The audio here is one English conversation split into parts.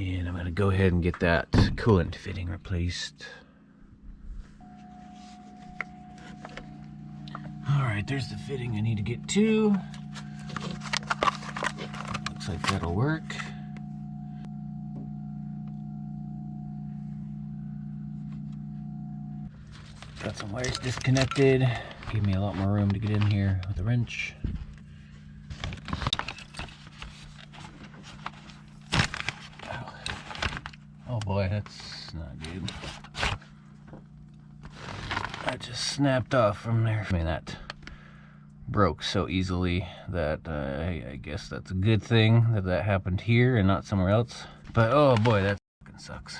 And I'm gonna go ahead and get that coolant fitting replaced. All right, there's the fitting I need to get to. Looks like that'll work. Got some wires disconnected. Give me a lot more room to get in here with a wrench. Oh boy, that's not good. That just snapped off from there. I mean, that broke so easily that I guess that's a good thing that that happened here and not somewhere else. But oh boy, that fucking sucks.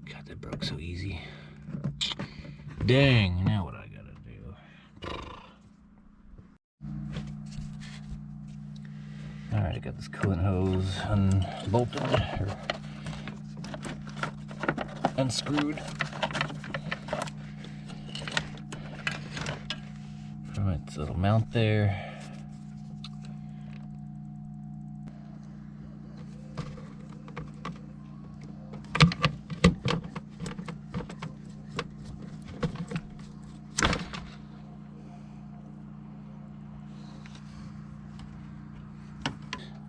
God, that broke so easy. Dang, now what I gotta do. Alright, I got this coolant hose unbolted, or unscrewed from its little mount there.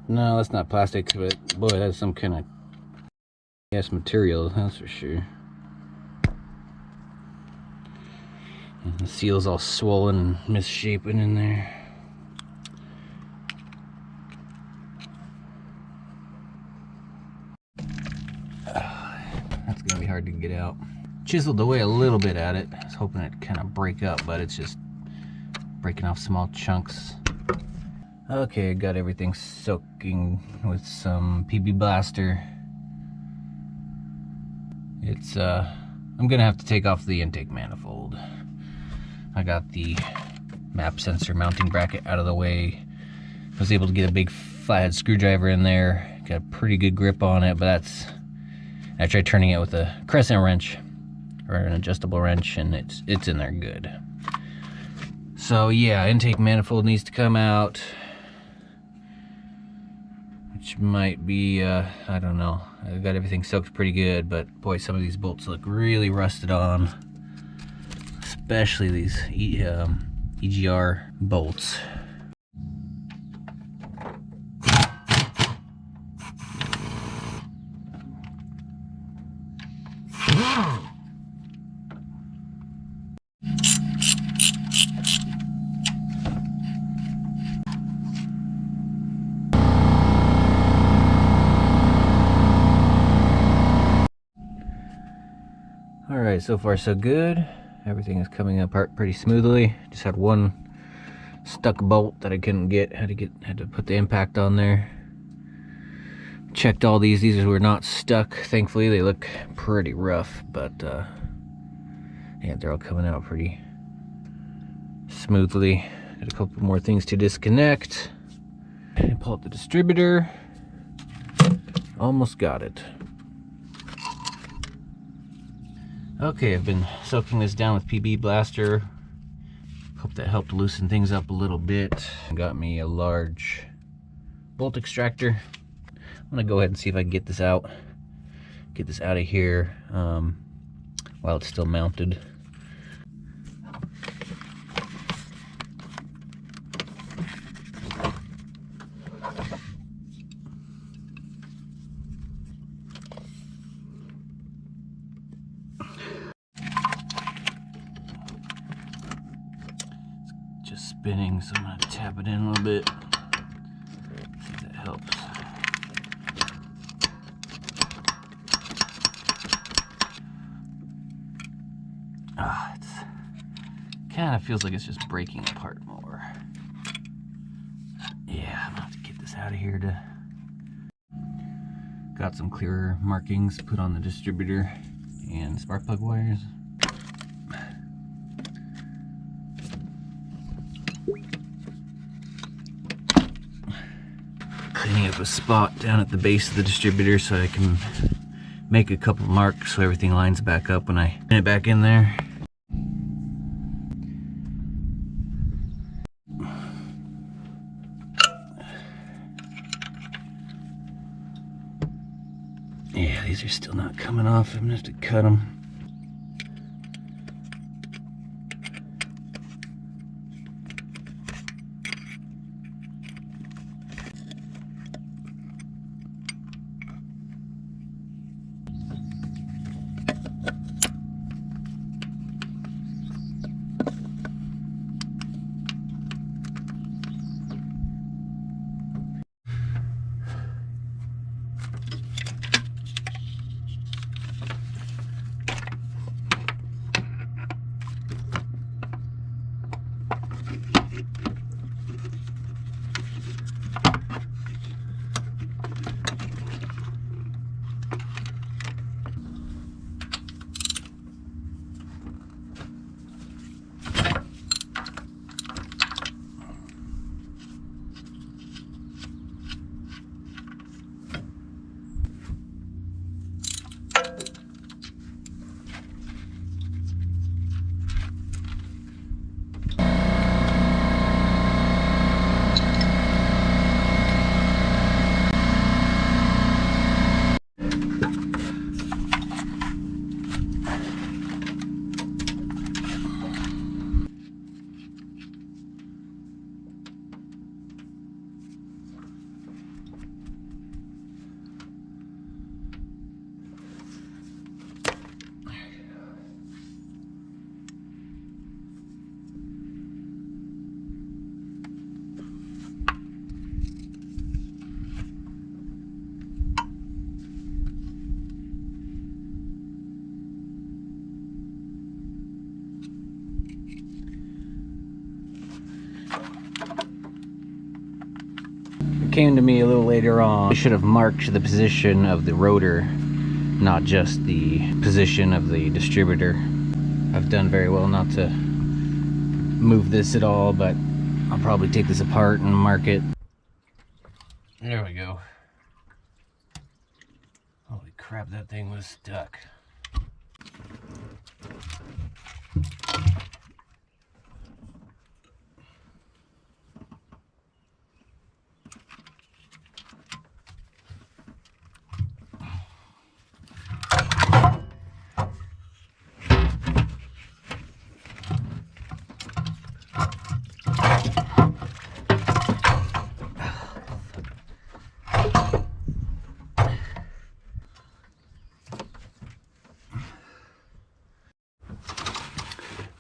No, that's not plastic, but boy, that's some kind of yes material, that's for sure. And the seal's all swollen and misshapen in there. That's gonna be hard to get out. Chiseled away a little bit at it. I was hoping it'd kind of break up, but it's just breaking off small chunks. Okay, got everything soaking with some PB Blaster. It's I'm gonna have to take off the intake manifold. I got the map sensor mounting bracket out of the way. I was able to get a big flathead screwdriver in there. Got a pretty good grip on it, but I tried turning it with a crescent wrench or an adjustable wrench, and it's in there good. So yeah, intake manifold needs to come out. Which might be, I don't know. I've got everything soaked pretty good, but boy, some of these bolts look really rusted on. Especially these EGR bolts. Alright, so far so good. Everything is coming apart pretty smoothly. Just had one stuck bolt that I couldn't get. Had to put the impact on there. Checked all these. These were not stuck. Thankfully, they look pretty rough, but yeah, they're all coming out pretty smoothly. Got a couple more things to disconnect. And pull up the distributor. Almost got it. Okay, I've been soaking this down with PB Blaster. Hope that helped loosen things up a little bit. Got me a large bolt extractor. I'm gonna go ahead and see if I can get this out. Get this out of here while it's still mounted. Just spinning, so I'm gonna tap it in a little bit. See if that helps. It kind of feels like it's just breaking apart more. Yeah, I'm gonna have to get this out of here to. Got some clearer markings put on the distributor and spark plug wires. Cleaning up a spot down at the base of the distributor so I can make a couple marks so everything lines back up when I pin it back in there. Yeah, these are still not coming off. I'm gonna have to cut them. Came to me a little later on. I should have marked the position of the rotor, not just the position of the distributor. I've done very well not to move this at all, but I'll probably take this apart and mark it. There we go. Holy crap, that thing was stuck.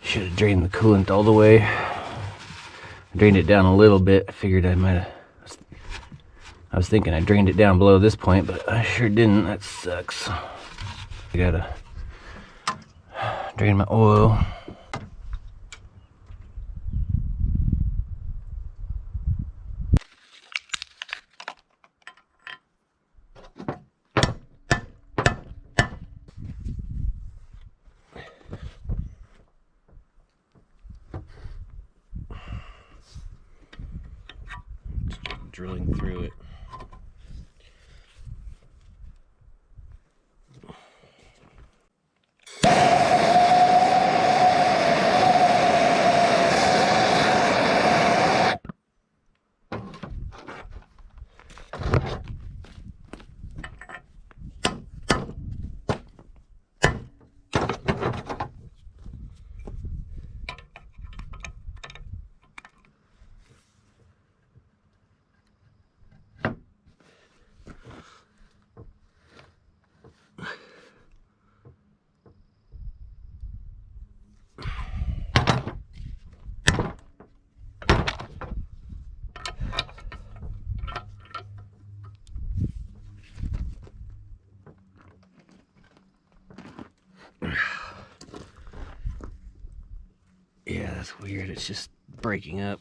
Should have drained the coolant all the way. I drained it down a little bit. I figured I might have. I was thinking I drained it down below this point, but I sure didn't. That sucks. I gotta drain my oil. Drilling through it. Yeah, that's weird. It's just breaking up.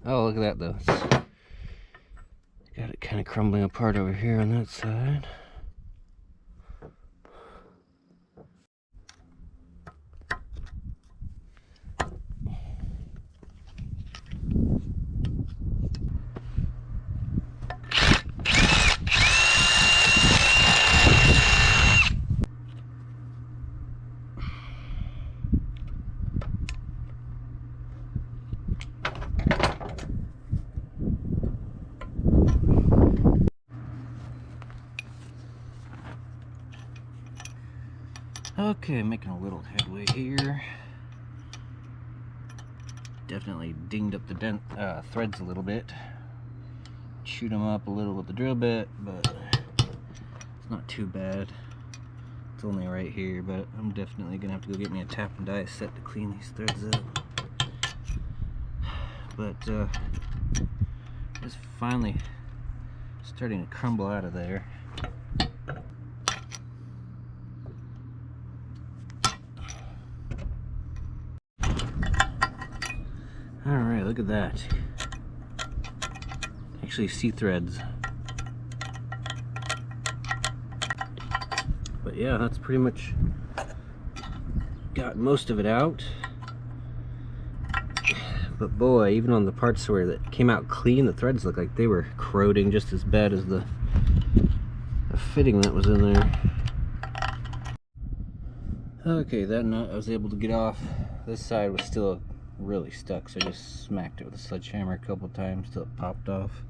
Oh, look at that though. It's got it kind of crumbling apart over here on that side. Okay, making a little headway here. Definitely dinged up the threads a little bit. Chewed them up a little with the drill bit, but it's not too bad. It's only right here, but I'm definitely gonna have to go get me a tap and die set to clean these threads up. But it's finally starting to crumble out of there. Alright, look at that. Actually see threads. But yeah, that's pretty much got most of it out. But boy, even on the parts where that came out clean, the threads look like they were corroding just as bad as the fitting that was in there. Okay, that nut I was able to get off. This side was still really stuck, so I just smacked it with a sledgehammer a couple times till it popped off.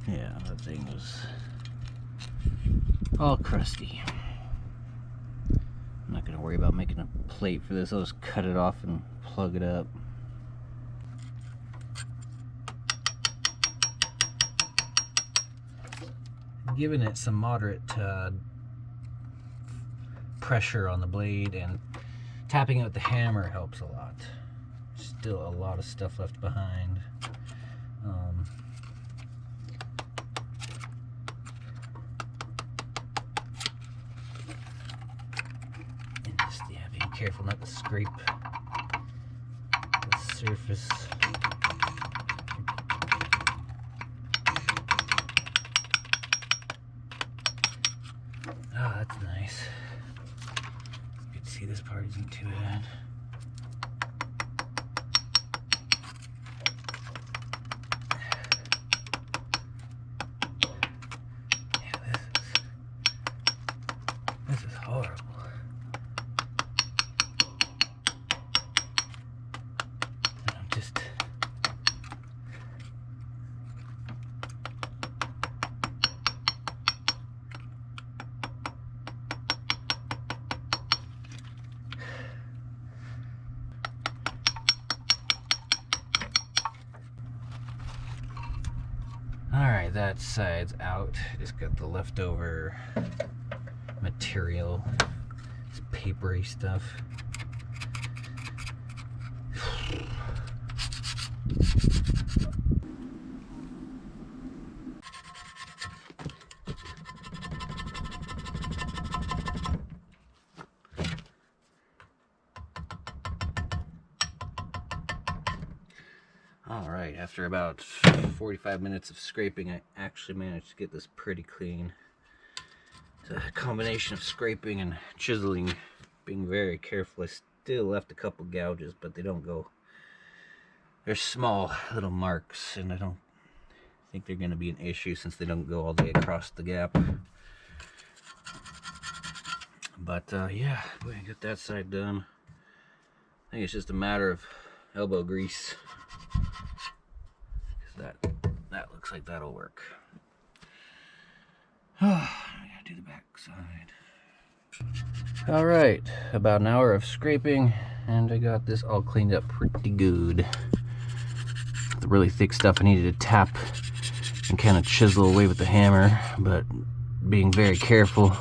Yeah, that thing was all crusty. I'm not going to worry about making a plate for this. I'll just cut it off and plug it up. Giving it some moderate pressure on the blade and tapping it with the hammer helps a lot. Still a lot of stuff left behind. And just, yeah, being careful not to scrape the surface. Oh, that's nice. You can see this part isn't too bad. Yeah, this is horrible. I'm just Alright, that side's out. Just got the leftover material. This papery stuff. Alright, after about 45 minutes of scraping, I actually managed to get this pretty clean. It's a combination of scraping and chiseling, being very careful. I still left a couple gouges, but they don't go. They're small little marks, and I don't think they're going to be an issue since they don't go all the way across the gap. But yeah, we got that side done. I think it's just a matter of elbow grease. That looks like that'll work. I gotta do the back side. Alright, about an hour of scraping, and I got this all cleaned up pretty good. the really thick stuff I needed to tap and kind of chisel away with the hammer, but being very careful.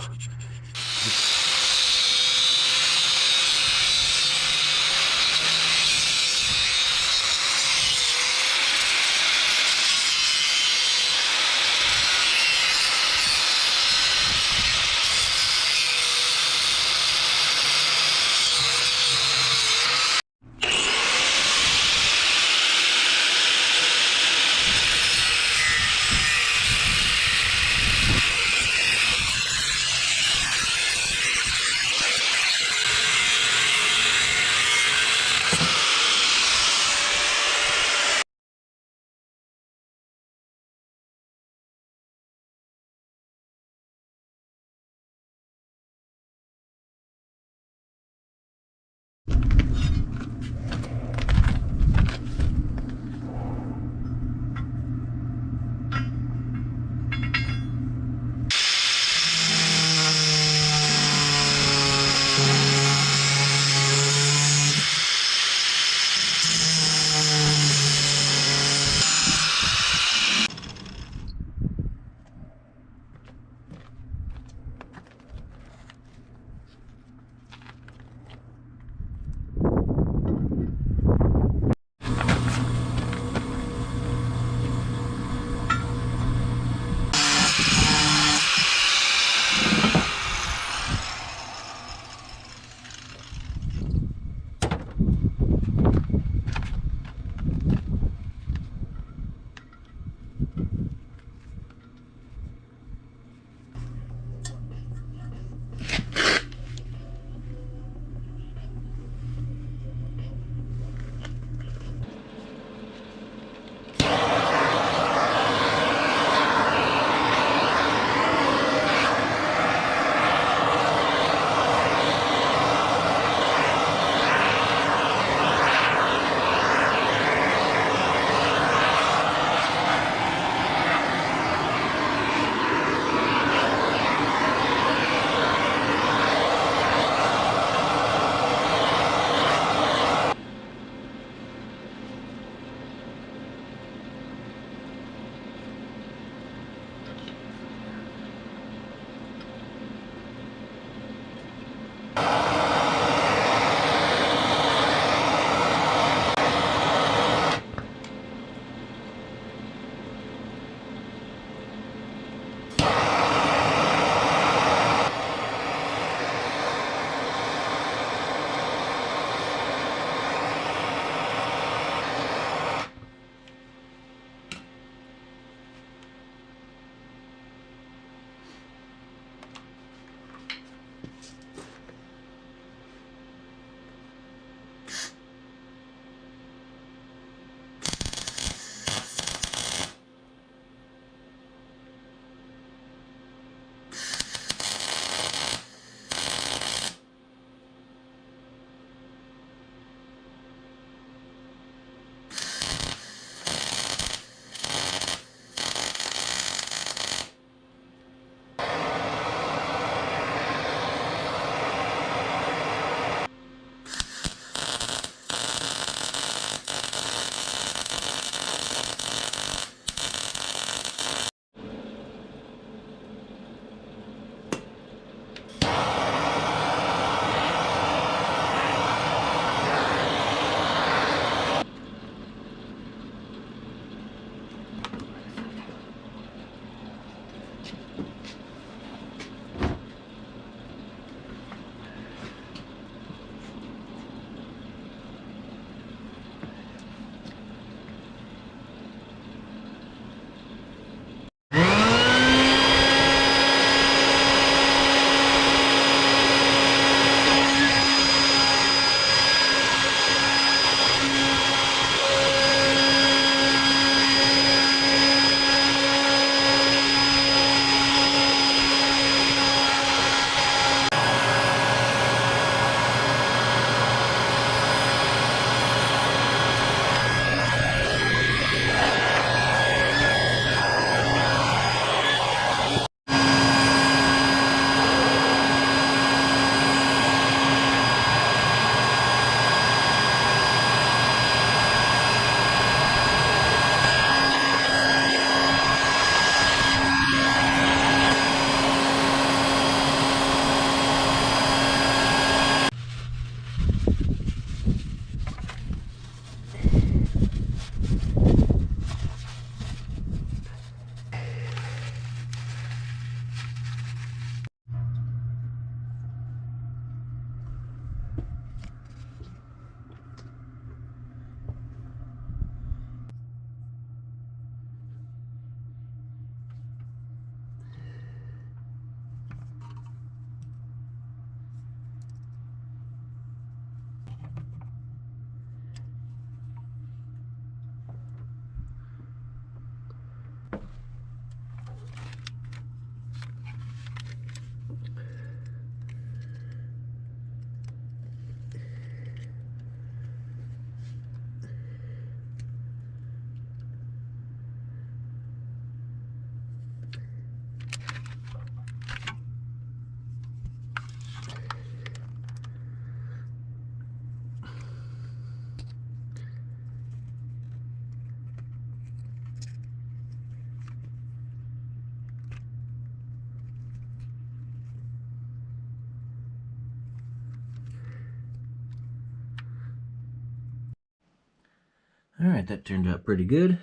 Alright, that turned out pretty good.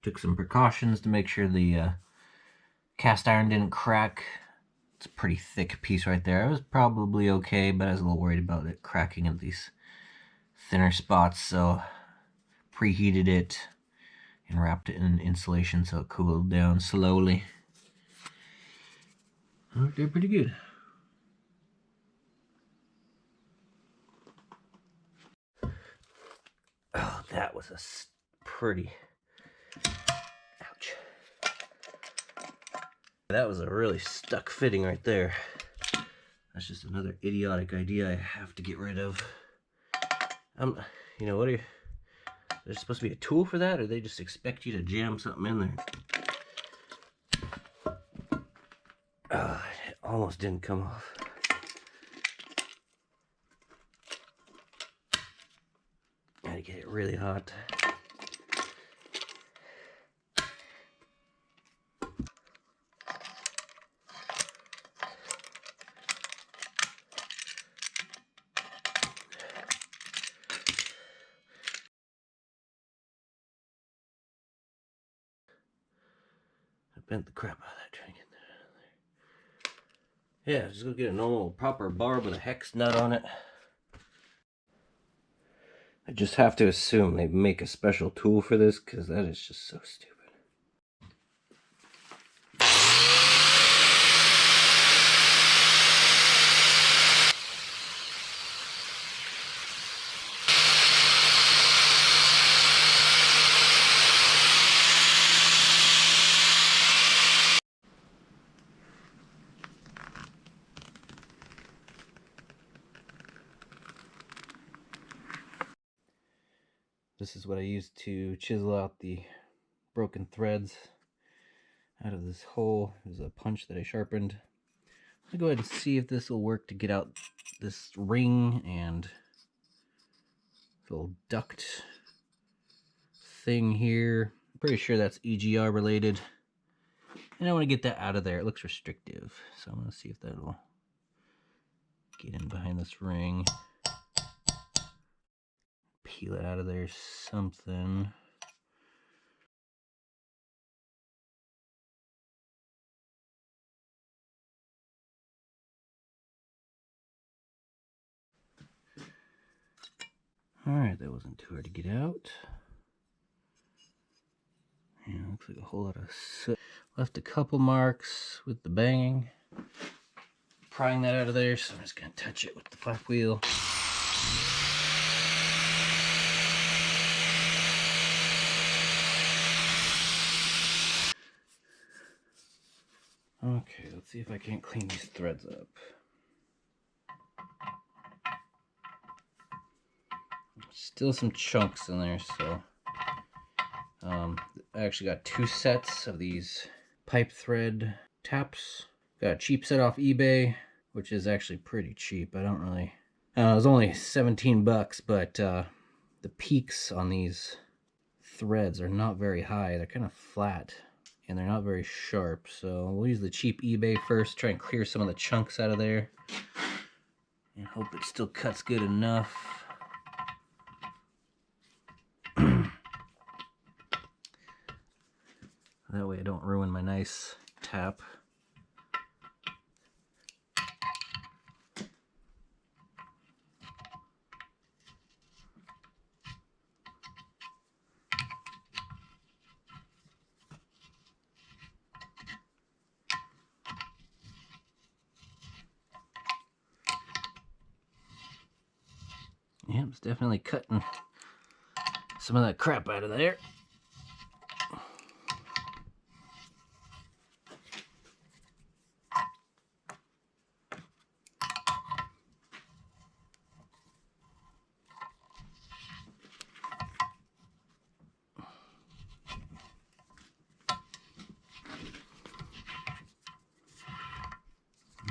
Took some precautions to make sure the cast iron didn't crack. It's a pretty thick piece right there. I was probably okay, but I was a little worried about it cracking at these thinner spots, so preheated it and wrapped it in insulation so it cooled down slowly. Oh, they're pretty good. Oh, that was a pretty... Ouch. That was a really stuck fitting right there. That's just another idiotic idea I have to get rid of. You know, what are you... There's supposed to be a tool for that, or they just expect you to jam something in there? Oh, it almost didn't come off. Gotta get it really hot. I bent the crap out of that trying to get that out of there. Yeah, just go get a normal proper bar with a hex nut on it. I just have to assume they make a special tool for this, because that is just so stupid. This is what I used to chisel out the broken threads out of this hole. There's a punch that I sharpened. I'll go ahead and see if this will work to get out this ring and little duct thing here. I'm pretty sure that's EGR related. And I want to get that out of there. It looks restrictive. So I'm going to see if that'll get in behind this ring. Peel it out of there, something. Alright, that wasn't too hard to get out. Yeah, looks like a whole lot of soot. Left a couple marks with the banging. Prying that out of there, so I'm just going to touch it with the flap wheel. Okay, let's see if I can't clean these threads up. Still some chunks in there, so I actually got 2 sets of these pipe thread taps. Got a cheap set off eBay, which is actually pretty cheap. I don't really... it was only 17 bucks, but the peaks on these threads are not very high. They're kind of flat, and they're not very sharp. So we'll use the cheap eBay first, try and clear some of the chunks out of there, and hope it still cuts good enough. That way I don't ruin my nice tap. Yep, it's definitely cutting some of that crap out of there.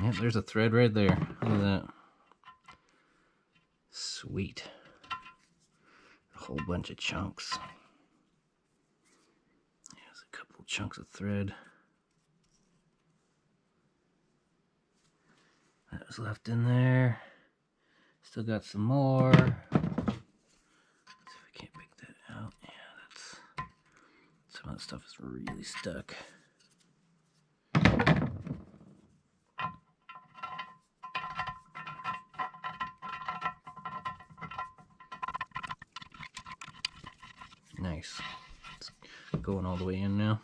Yep, there's a thread right there. Look at that. Sweet. A whole bunch of chunks. There's a couple chunks of thread. That was left in there. Still got some more. Let's see if I can't pick that out. Yeah. this stuff is really stuck. Nice. It's going all the way in now.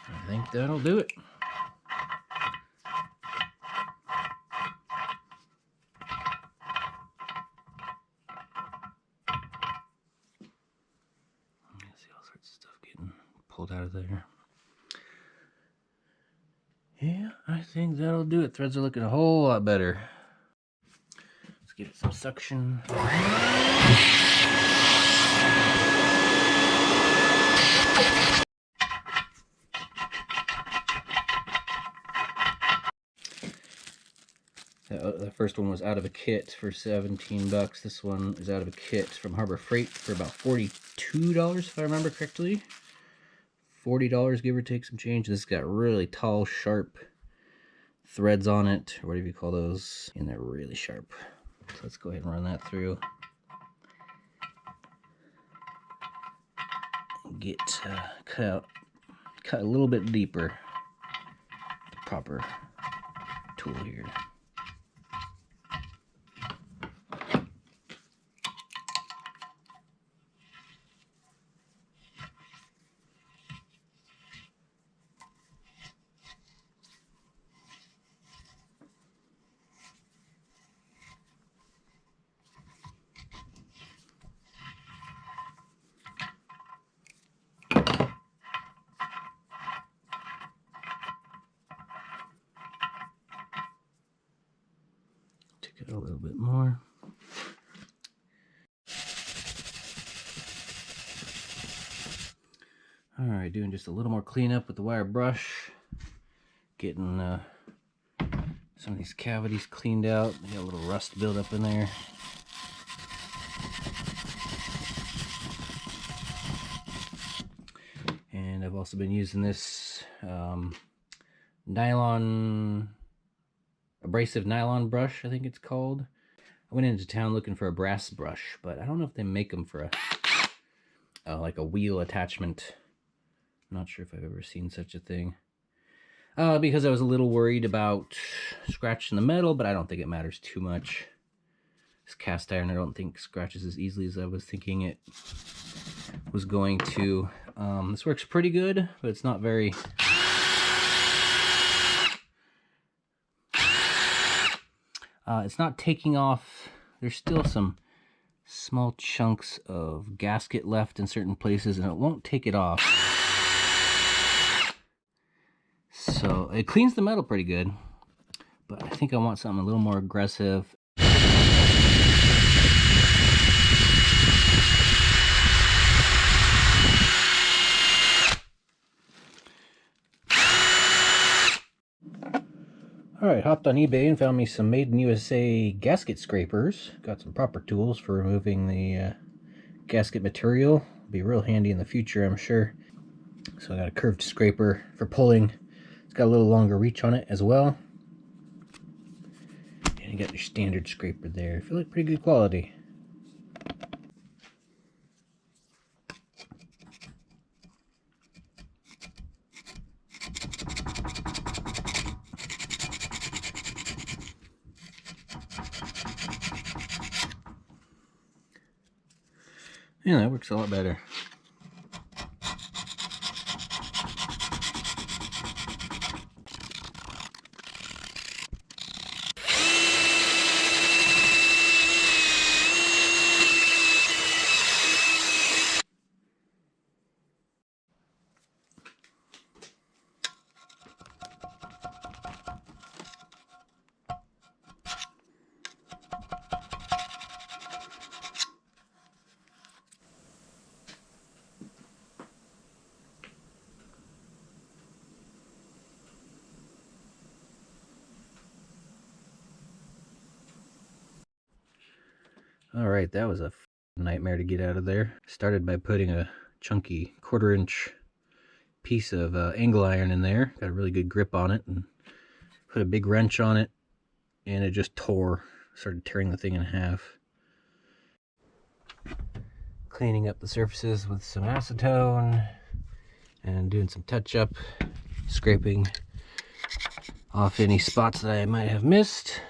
I think that'll do it. See all sorts of stuff getting pulled out of there. Yeah, I think that'll do it. Threads are looking a whole lot better. Let's give it some suction. The first one was out of a kit for 17 bucks. This one is out of a kit from Harbor Freight for about $42, if I remember correctly. $40, give or take some change. This has got really tall, sharp threads on it, or whatever you call those, and they're really sharp. So let's go ahead and run that through. Get cut a little bit deeper. The proper tool here. A little bit more. All right, doing just a little more cleanup with the wire brush, getting some of these cavities cleaned out. They got a little rust buildup in there. And I've also been using this abrasive nylon brush, I think it's called. I went into town looking for a brass brush, but I don't know if they make them for a like a wheel attachment. I'm not sure if I've ever seen such a thing. Because I was a little worried about scratching the metal, but I don't think it matters too much. This cast iron I don't think scratches as easily as I was thinking it was going to. This works pretty good, but it's not very... it's not taking off. There's still some small chunks of gasket left in certain places, and it won't take it off. So it cleans the metal pretty good, but I think I want something a little more aggressive. Alright, hopped on eBay and found me some Made in USA gasket scrapers. Got some proper tools for removing the gasket material. Be real handy in the future, I'm sure. So I got a curved scraper for pulling. It's got a little longer reach on it as well. And you got your standard scraper there. I feel like pretty good quality. Yeah, that works a lot better. Alright, that was a nightmare to get out of there. Started by putting a chunky 1/4 inch piece of angle iron in there. Got a really good grip on it, and Put a big wrench on it, and it just started tearing the thing in half. Cleaning up the surfaces with some acetone and doing some touch-up, scraping off any spots that I might have missed,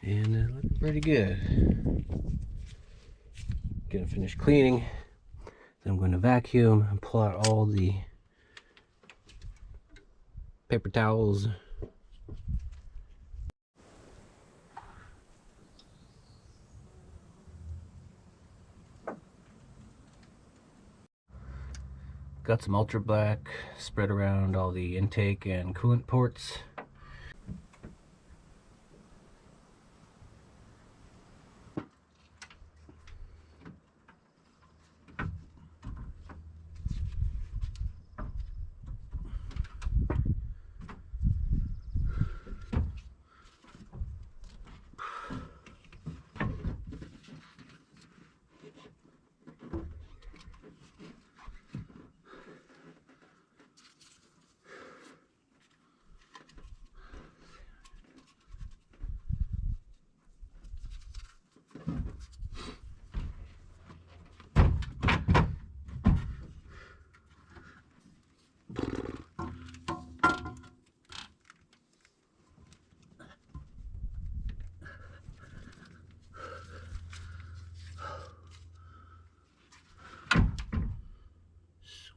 and it looked pretty good. Gonna finish cleaning, then I'm going to vacuum and pull out all the paper towels. Got some ultra black spread around all the intake and coolant ports.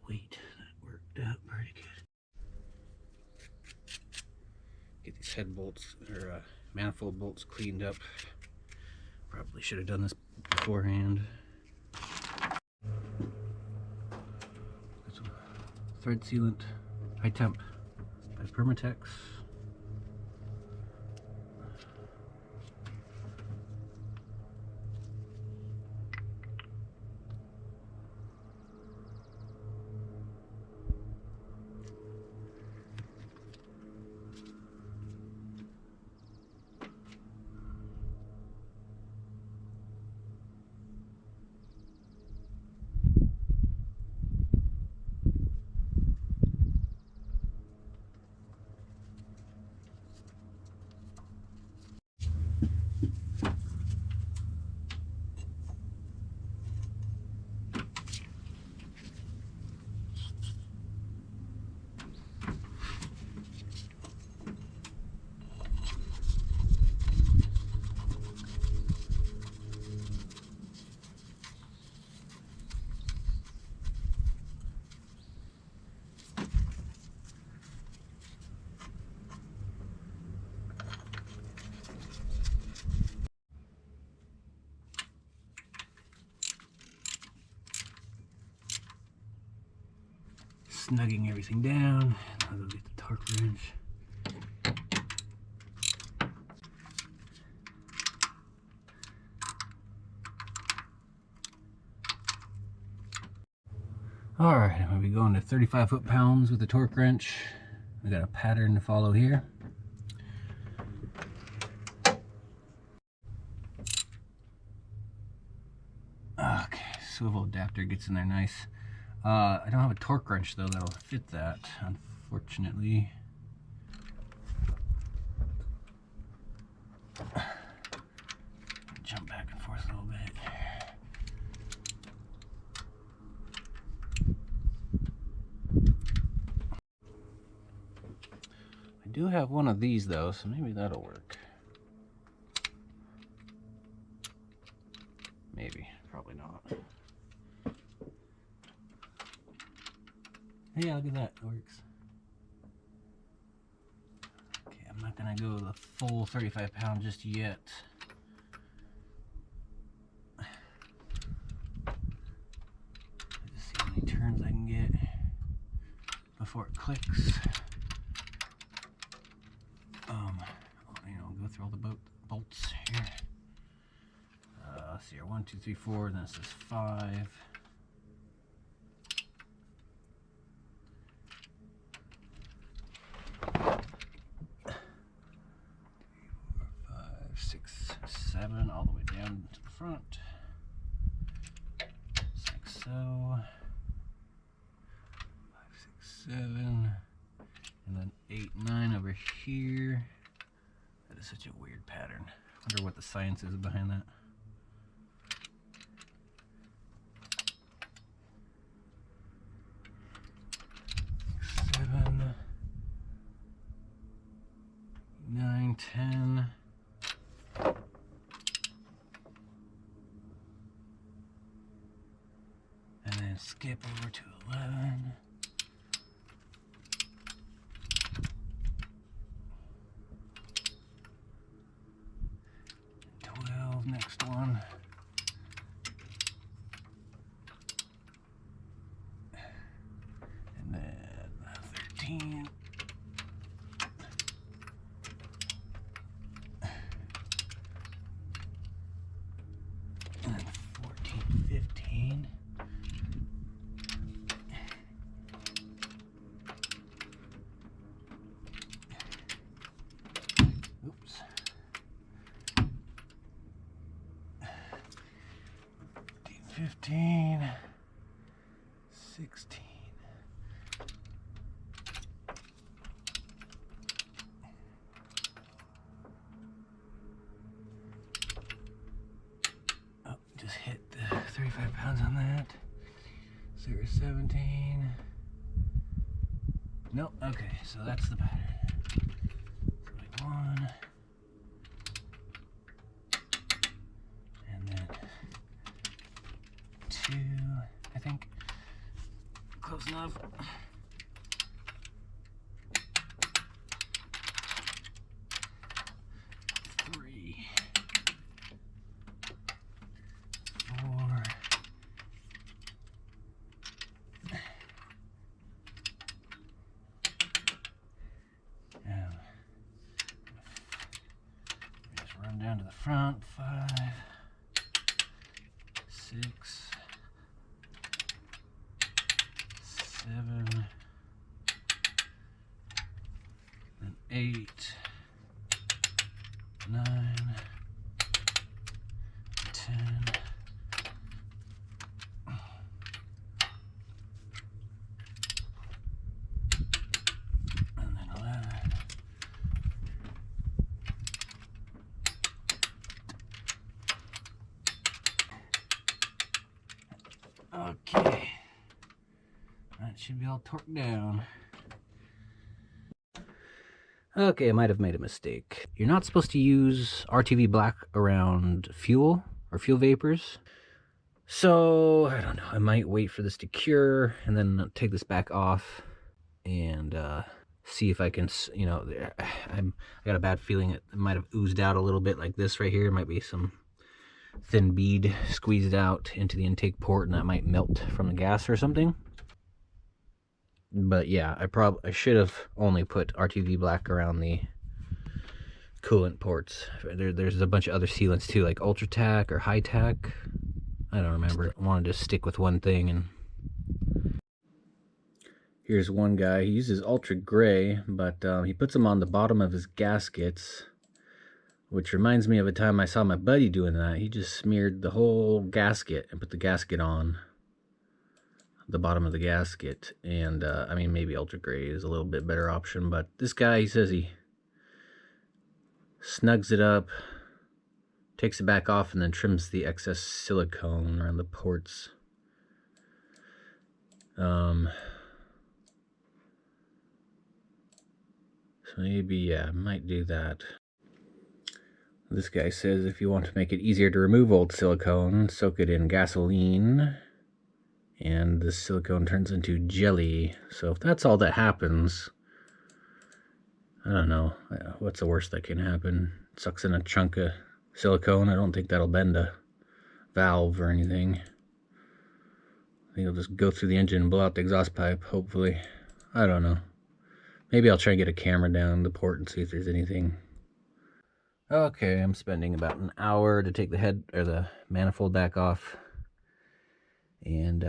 Sweet, that worked out pretty good. Get these head bolts, or manifold bolts, cleaned up. Probably should have done this beforehand. Thread sealant, high temp by Permatex. Snugging everything down. I'll go get the torque wrench. Alright, I'm going to be going to 35 foot-pounds with the torque wrench. I got a pattern to follow here. Okay, swivel adapter gets in there nice. I don't have a torque wrench though that'll fit that, unfortunately. Jump back and forth a little bit. I do have one of these though, so maybe that'll work. Maybe, probably not. Yeah, look at that, it works. Okay, I'm not gonna go the full 35 pound just yet. Just see how many turns I can get before it clicks. Go through all the bolts here. Let's see here, 1, 2, 3, 4, and then it says 5. 7 all the way down to the front, just like so. 5, 6, 7, and And then 8, 9 over here. That is such a weird pattern. I wonder what the science is behind that. 7, 9, 10. And then skip over to 11. 12, next one. And then 13. And then 14, 15. Oops. 15, 16. Oh, just hit the 35 pounds on that. 17. Nope, okay, so that's the pattern. So like 1. And then 2, I think. Close enough. 3, 4. And just run down to the front. 5, 6, 7, and 8, 9, 10, and then 11. Okay. That should be all torqued down. Okay, I might have made a mistake. You're not supposed to use RTV black around fuel or fuel vapors. So, I don't know. I might wait for this to cure and then take this back off and see if I can, you know, I got a bad feeling it might have oozed out a little bit like this right here. Might be some thin bead squeezed out into the intake port and that might melt from the gas or something. But yeah, I should have only put RTV black around the coolant ports. There's a bunch of other sealants too, like Ultra-Tac or High-Tac. I don't remember. I wanted to stick with one thing. And here's one guy. He uses Ultra Gray, but he puts them on the bottom of his gaskets, which reminds me of a time I saw my buddy doing that. He just smeared the whole gasket and put the gasket on the bottom of the gasket. And I mean, maybe Ultra Gray is a little bit better option, but this guy, he says he snugs it up, takes it back off, and then trims the excess silicone around the ports. So maybe, yeah, I might do that. This guy says if you want to make it easier to remove old silicone, soak it in gasoline, and the silicone turns into jelly. So if that's all that happens, I don't know. What's the worst that can happen? It sucks in a chunk of silicone. I don't think that'll bend a valve or anything. I think it'll just go through the engine and blow out the exhaust pipe, hopefully. I don't know. Maybe I'll try and get a camera down the port and see if there's anything. Okay, I'm spending about an hour to take the head or the manifold back off and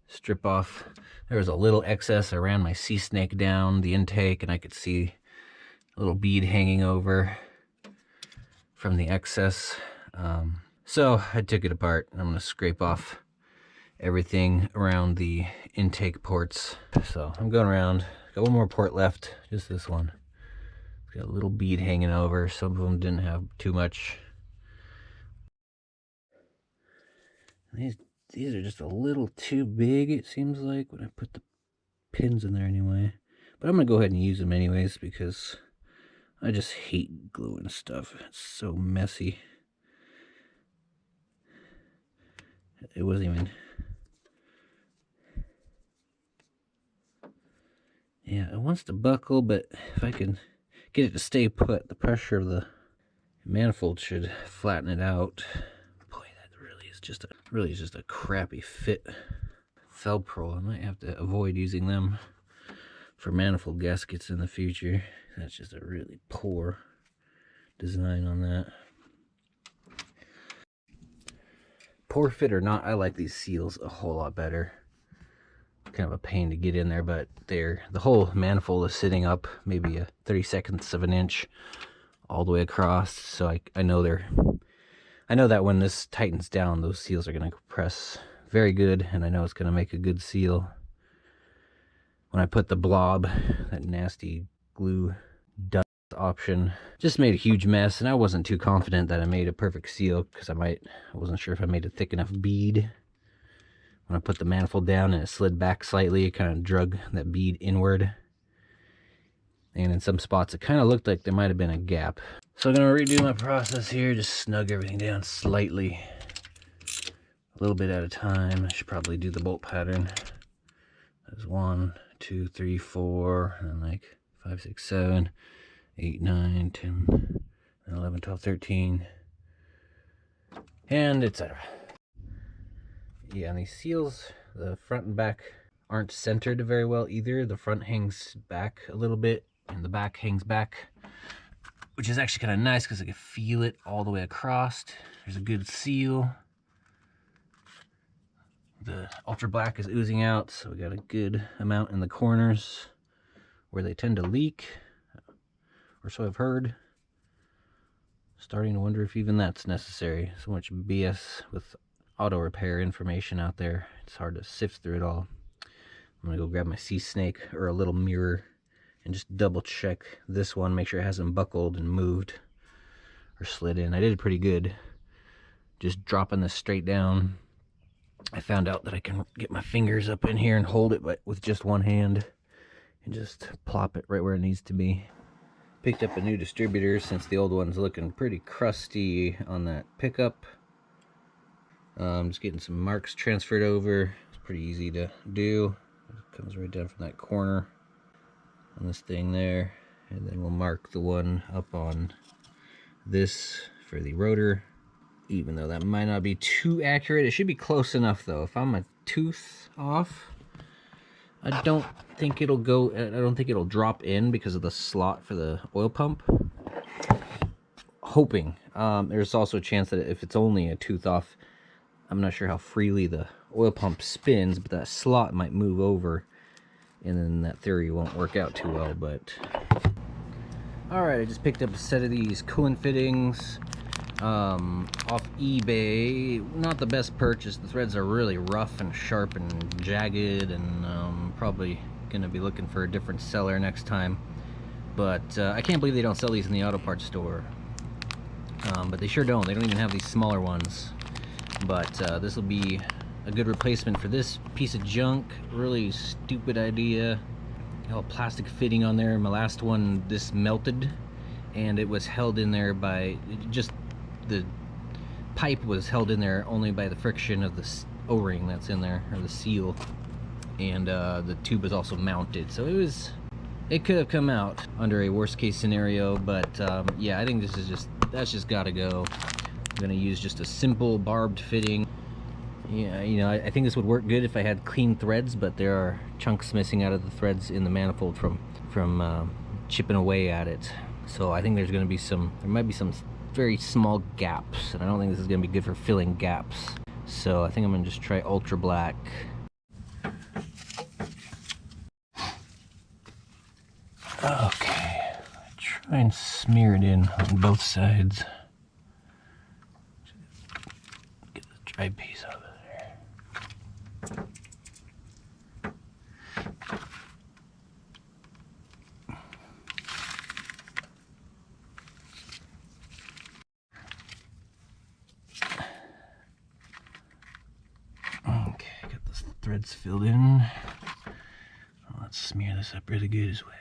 strip off. There was a little excess. I ran my sea snake down the intake and I could see a little bead hanging over from the excess. So I took it apart and I'm going to scrape off everything around the intake ports. So I'm going around, Got one more port left, just this one. It's got a little bead hanging over. Some of them didn't have too much. These are just a little too big, it seems like, when I put the pins in there anyway. But I'm going to go ahead and use them anyways because I just hate gluing stuff. It's so messy. It wasn't even... Yeah, it wants to buckle, but if I can get it to stay put, the pressure of the manifold should flatten it out. Boy, that really is just a crappy fit. Velcro, I might have to avoid using them for manifold gaskets in the future. That's just a really poor design on that. Poor fit or not, I like these seals a whole lot better. Kind of a pain to get in there, but the whole manifold is sitting up maybe a 32nd of an inch all the way across, so I know that when this tightens down, those seals are going to press very good, and I know it's going to make a good seal. When I put the blob, that nasty glue dust option, just made a huge mess, and I wasn't too confident that I made a perfect seal because I wasn't sure if I made a thick enough bead. When I put the manifold down and it slid back slightly, it kind of drug that bead inward. And in some spots, it kind of looked like there might have been a gap. So I'm going to redo my process here, just snug everything down slightly. A little bit at a time. I should probably do the bolt pattern. There's 1, 2, 3, 4, and then like 5, 6, 7, 8, 9, 10, 11, 12, 13, and etc. Yeah, and these seals, the front and back aren't centered very well either. The front hangs back a little bit, and the back hangs back, which is actually kind of nice because I can feel it all the way across. There's a good seal. The ultra black is oozing out, so we got a good amount in the corners where they tend to leak, or so I've heard. Starting to wonder if even that's necessary. So much BS with auto repair information out there. It's hard to sift through it all. I'm gonna go grab my sea snake or a little mirror and just double check this one, make sure it hasn't buckled and moved or slid in. I did pretty good just dropping this straight down. I found out that I can get my fingers up in here and hold it with just one hand and just plop it right where it needs to be. Picked up a new distributor since the old one's looking pretty crusty on that pickup. Just getting some marks transferred over. It's pretty easy to do. It comes right down from that corner on this thing there. And then we'll mark the one up on this for the rotor. Even though that might not be too accurate, it should be close enough though. If I'm a tooth off, I don't think it'll drop in because of the slot for the oil pump. Hoping. There's also a chance that if it's only a tooth off, I'm not sure how freely the oil pump spins, but that slot might move over, and then that theory won't work out too well. But alright, I just picked up a set of these coolant fittings off eBay. Not the best purchase. The threads are really rough and sharp and jagged, and probably gonna be looking for a different seller next time. But I can't believe they don't sell these in the auto parts store. But they sure don't. They don't even have these smaller ones. But this will be a good replacement for this piece of junk. Really stupid idea. Got a plastic fitting on there. My last one, this melted, and it was held in there by just the pipe was held in there only by the friction of the O-ring that's in there, or the seal, and the tube was also mounted, so it could have come out under a worst case scenario. But yeah, I think that's just gotta go. I'm gonna use just a simple barbed fitting. Yeah, you know, I think this would work good if I had clean threads, but there are chunks missing out of the threads in the manifold from chipping away at it. So I think there might be some very small gaps, and I don't think this is gonna be good for filling gaps. So I think I'm gonna just try ultra black. Okay, try and smear it in on both sides. Get the dry piece out of there. threads filled in. Let's smear this up really good as well.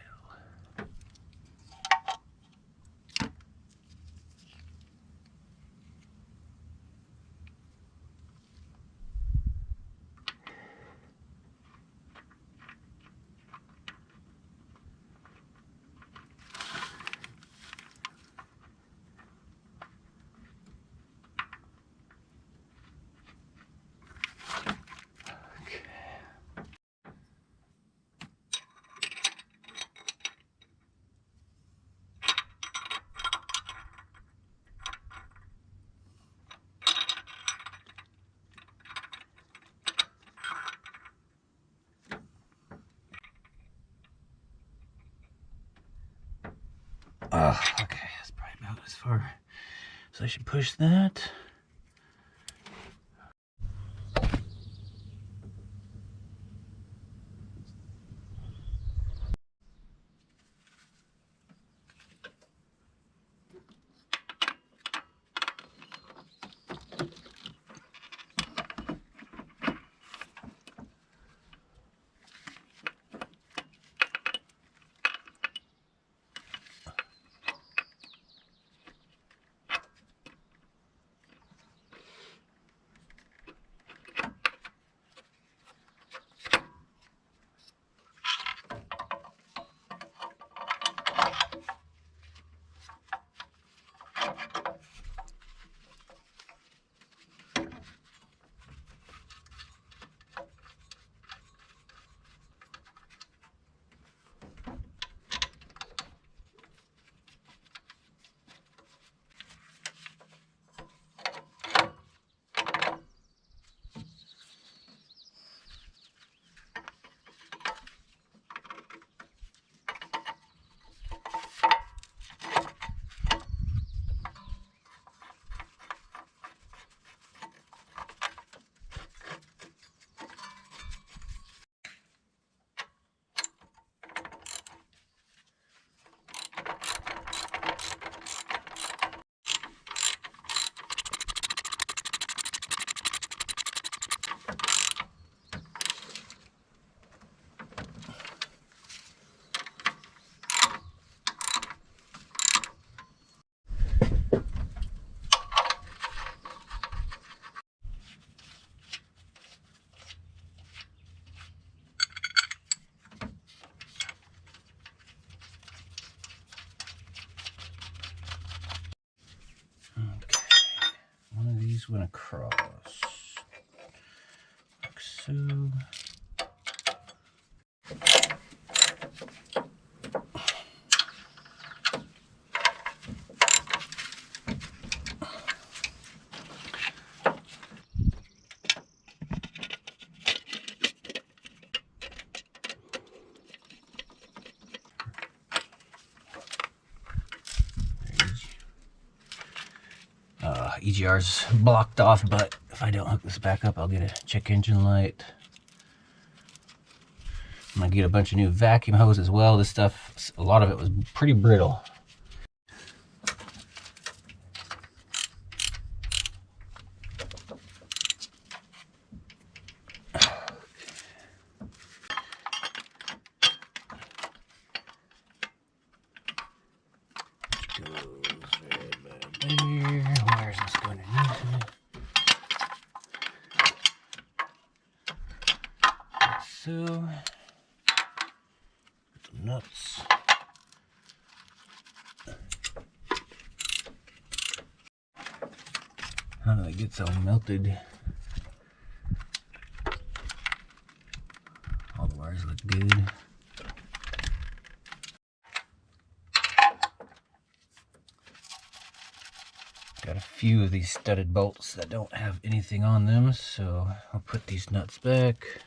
Okay, that's probably about as far as I should push that. Went across like so. EGR's blocked off, but if I don't hook this back up, I'll get a check engine light. I'm gonna get a bunch of new vacuum hose as well. This stuff, a lot of it was pretty brittle. Where's this going underneath it? Like so. Put some nuts. How do that get all melted? All the wires look good. Got a few of these studded bolts that don't have anything on them, so I'll put these nuts back.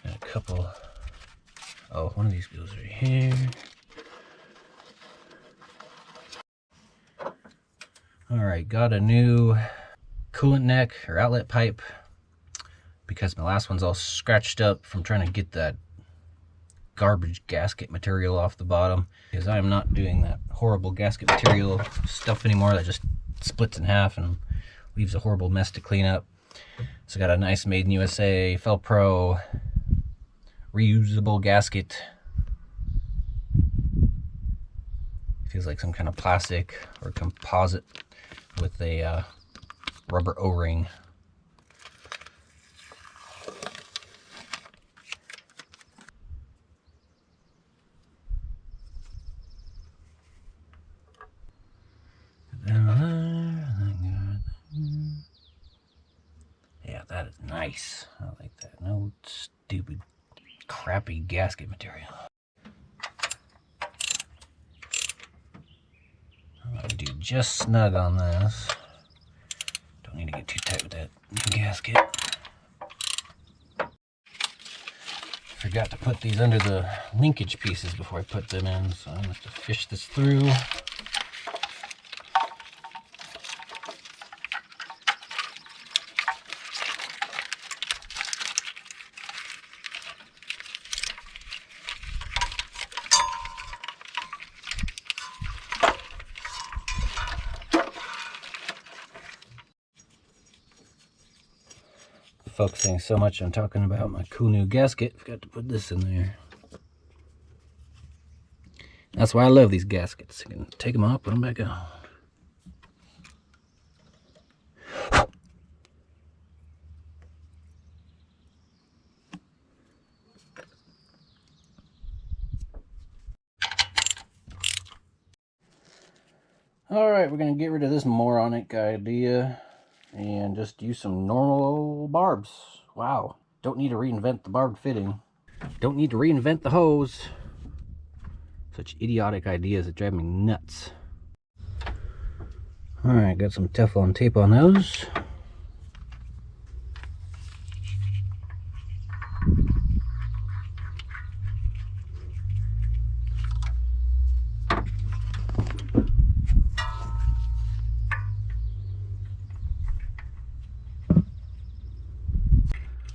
Got a couple. Oh, one of these goes right here. Alright, got a new coolant neck or outlet pipe because my last one's all scratched up from trying to get that garbage gasket material off the bottom, because I am not doing that horrible gasket material stuff anymore that just splits in half and leaves a horrible mess to clean up. So got a nice made in USA, Felpro, reusable gasket. Feels like some kind of plastic or composite with a rubber O-ring. Yeah, that is nice. I like that. No stupid, crappy gasket material. I'm gonna do just snug on this. Don't need to get too tight with that gasket. Forgot to put these under the linkage pieces before I put them in, so I'm gonna have to fish this through. Focusing so much on talking about my cool new gasket, forgot to put this in there. That's why I love these gaskets. You can take them off, put them back on. Alright, we're going to get rid of this moronic idea and just use some normal old barbs. Wow, don't need to reinvent the barbed fitting. Don't need to reinvent the hose. Such idiotic ideas that drive me nuts. Alright, got some Teflon tape on those.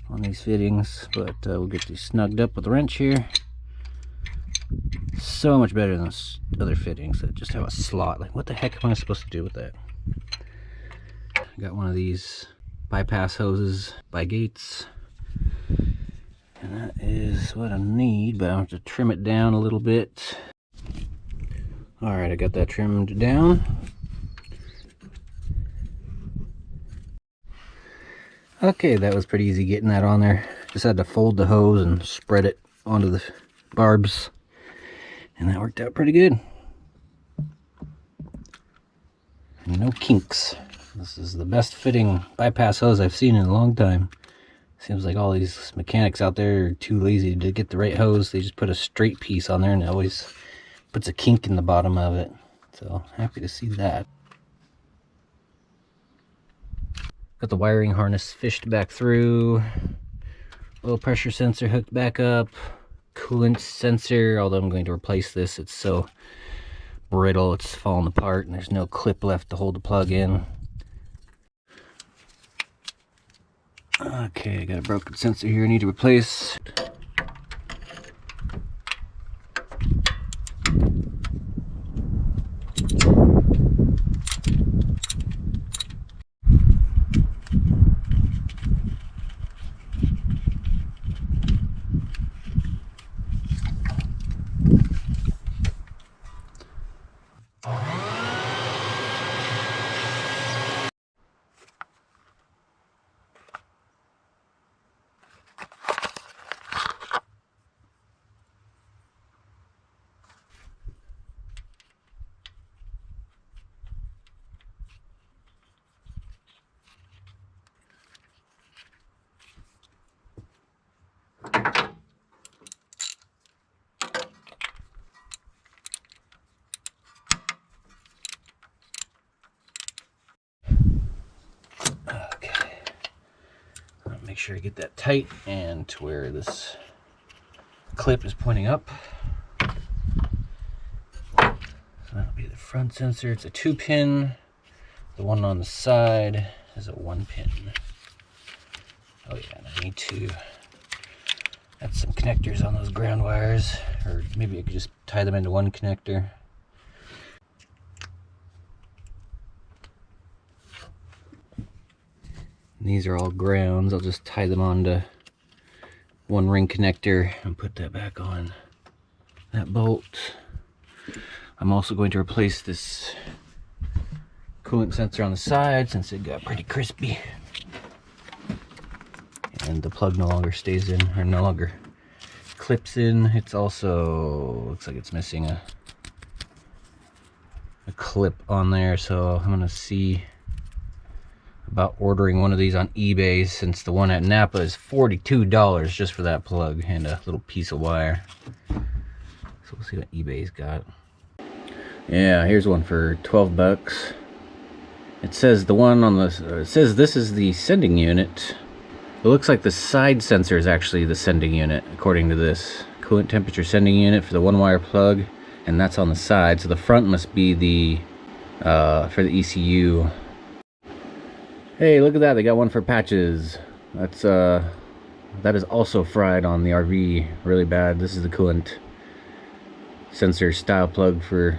On these fittings, but we'll get these snugged up with a wrench here. So much better than those other fittings that just have a slot. Like, what the heck am I supposed to do with that? I got one of these bypass hoses by Gates, and that is what I need, but I have to trim it down a little bit. Alright, I got that trimmed down. Okay, that was pretty easy getting that on there. Just had to fold the hose and spread it onto the barbs, and that worked out pretty good. And no kinks. This is the best fitting bypass hose I've seen in a long time. Seems like all these mechanics out there are too lazy to get the right hose. They just put a straight piece on there and it always puts a kink in the bottom of it. So happy to see that. Got the wiring harness fished back through. Low pressure sensor hooked back up. Coolant sensor, although I'm going to replace this. It's so brittle, it's falling apart, and there's no clip left to hold the plug in. Okay, I got a broken sensor here I need to replace. Make sure I get that tight and to where this clip is pointing up. So that'll be the front sensor. It's a 2-pin. The one on the side is a 1-pin. Oh yeah, and I need to add some connectors on those ground wires, or maybe I could just tie them into one connector. And these are all grounds. I'll just tie them onto one ring connector and put that back on that bolt. I'm also going to replace this coolant sensor on the side since it got pretty crispy. And the plug no longer stays in, or no longer clips in. It's also, looks like it's missing a clip on there, so I'm gonna see about ordering one of these on eBay, since the one at Napa is $42 just for that plug and a little piece of wire. So we'll see what eBay's got. Yeah, here's one for 12 bucks. It says the one on the, it says this is the sending unit. It looks like the side sensor is actually the sending unit, according to this. Coolant temperature sending unit for the one wire plug, and that's on the side. So the front must be the, for the ECU. Hey, look at that, they got one for patches. That's, that is also fried on the RV really bad. This is the coolant sensor style plug for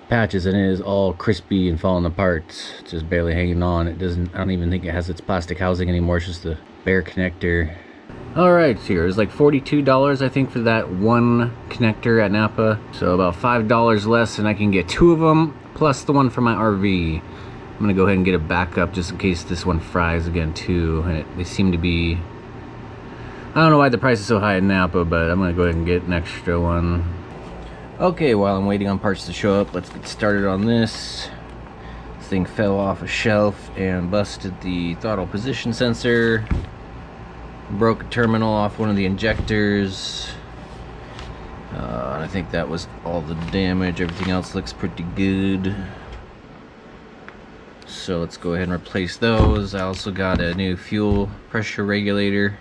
patches, and it is all crispy and falling apart. It's just barely hanging on. It doesn't, I don't even think it has its plastic housing anymore. It's just a bare connector. Alright, here it's like $42 I think for that one connector at Napa, so about $5 less, and I can get two of them plus the one for my RV. I'm gonna go ahead and get a backup just in case this one fries again too, and they seem to be, I don't know why the price is so high at Napa, but I'm gonna go ahead and get an extra one. Okay, while I'm waiting on parts to show up, let's get started on this. This thing fell off a shelf and busted the throttle position sensor. Broke a terminal off one of the injectors. I think that was all the damage. Everything else looks pretty good. So let's go ahead and replace those. I also got a new fuel pressure regulator,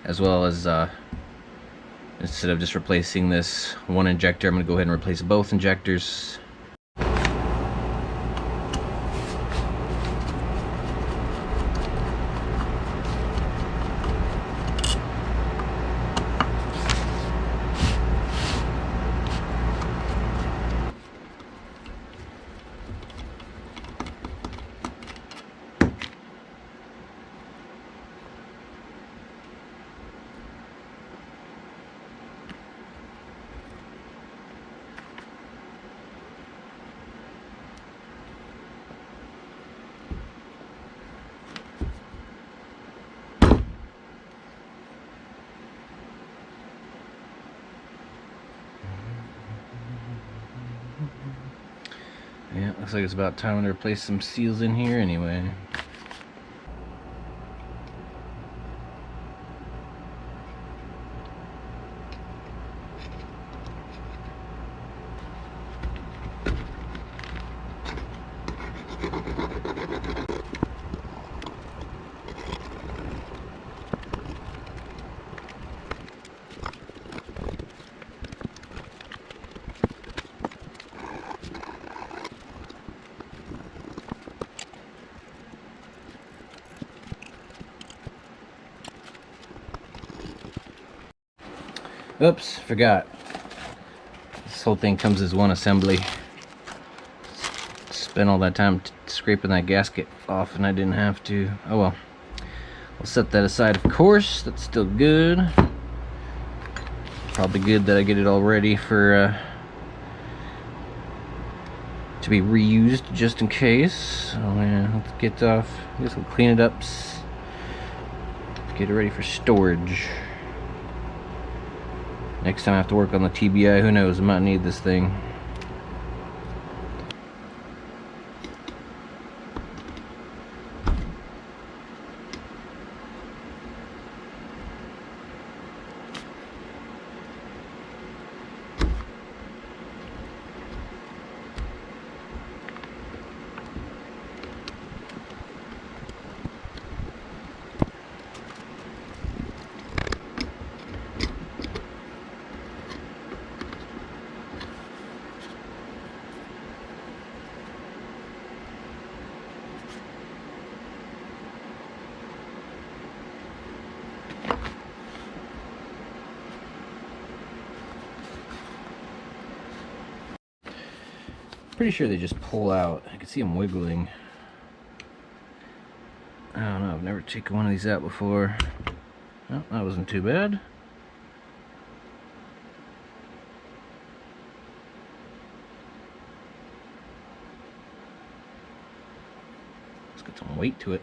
as well as instead of just replacing this one injector, I'm going to go ahead and replace both injectors. Yeah, looks like it's about time to replace some seals in here anyway. Oops, forgot. This whole thing comes as one assembly. Spent all that time scraping that gasket off and I didn't have to. Oh well. I'll set that aside, of course. That's still good. Probably good that I get it all ready for to be reused just in case. So yeah, let's get off. I guess we'll clean it up. Get it ready for storage. Next time I have to work on the TBI, who knows, I might need this thing. Pretty sure they just pull out. I can see them wiggling. I've never taken one of these out before. Well, that wasn't too bad. Let's get some weight to it.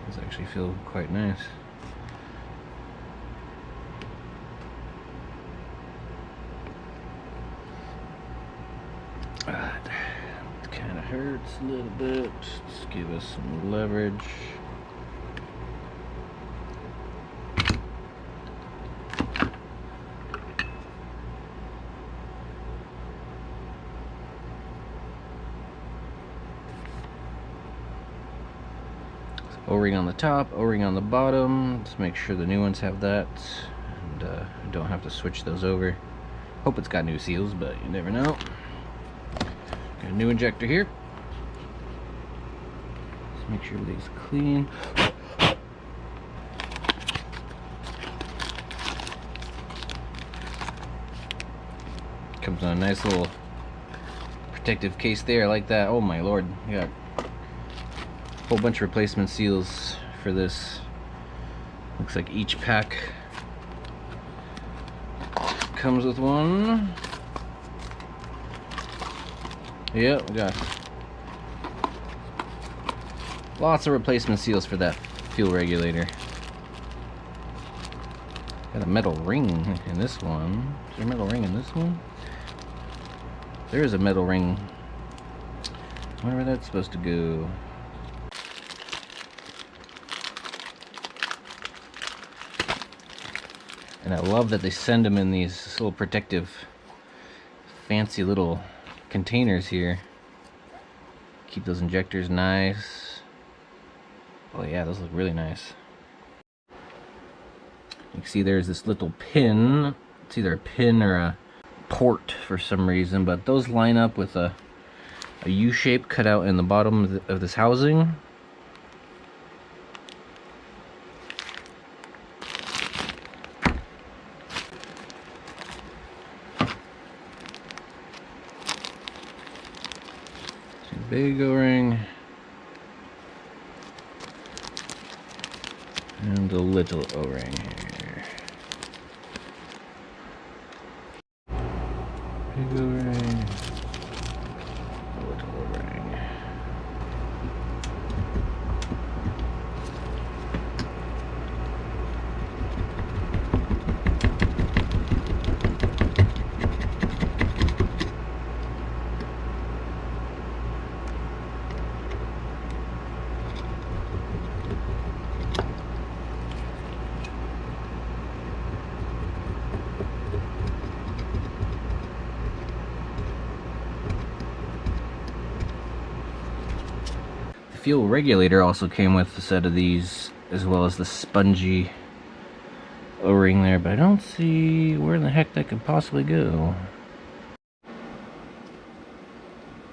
These actually feel quite nice. It kind of hurts a little bit. Just give us some leverage. O-ring on the top, O-ring on the bottom. Just make sure the new ones have that, and don't have to switch those over. Hope it's got new seals, but you never know. Got a new injector here. Just make sure everything's clean. Comes in a nice little protective case there. I like that. Oh my lord, you got a whole bunch of replacement seals for this. Looks like each pack comes with one. Yep, we got lots of replacement seals for that fuel regulator. Got a metal ring in this one. Is there a metal ring in this one? There is a metal ring. I wonder where that's supposed to go. And I love that they send them in these little protective, fancy little containers here. Keep those injectors nice. Oh yeah, those look really nice. You can see there's this little pin. It's either a pin or a port for some reason, but those line up with a U shape cut out in the bottom of this housing. Big O-ring and a little O-ring here. Big O-ring, a little O-ring. Fuel regulator also came with a set of these, as well as the spongy O-ring there, but I don't see where in the heck that could possibly go.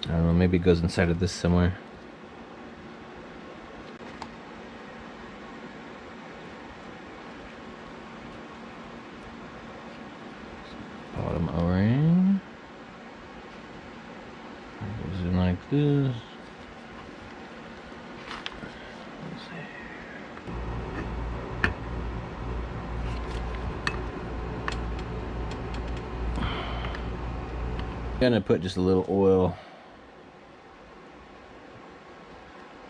I don't know, maybe it goes inside of this somewhere. Bottom O-ring goes in like this. I'm gonna put just a little oil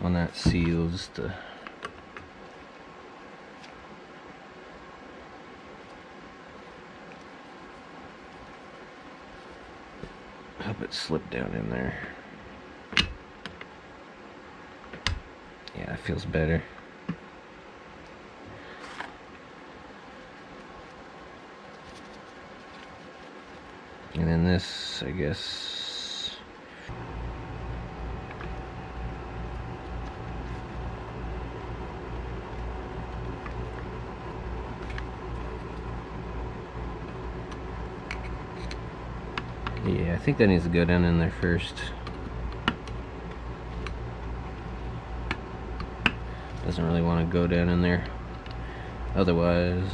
on that seal just to help it slip down in there. Yeah, it feels better. And then this, I guess, yeah, I think that needs to go down in there first. Doesn't really want to go down in there otherwise.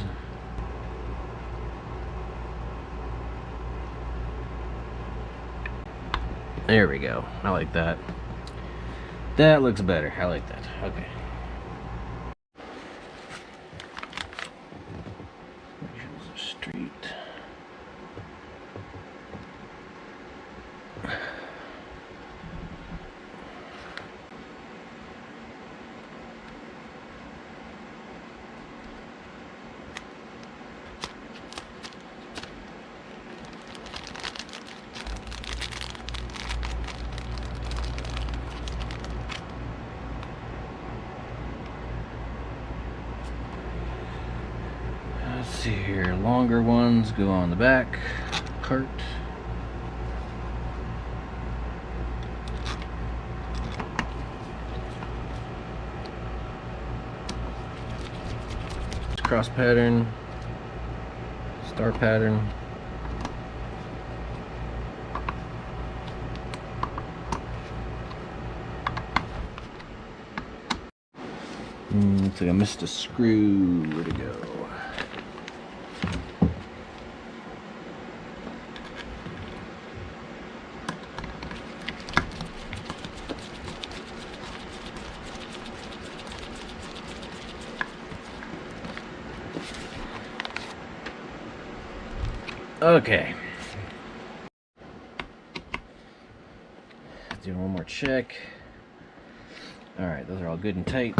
There we go. I like that. That looks better. I like that. Okay. Straight. Let's see here. Longer ones go on the back part. Cross pattern, star pattern. Looks like I missed a screw. Where'd it go? Okay. Let's do one more check. Alright, those are all good and tight.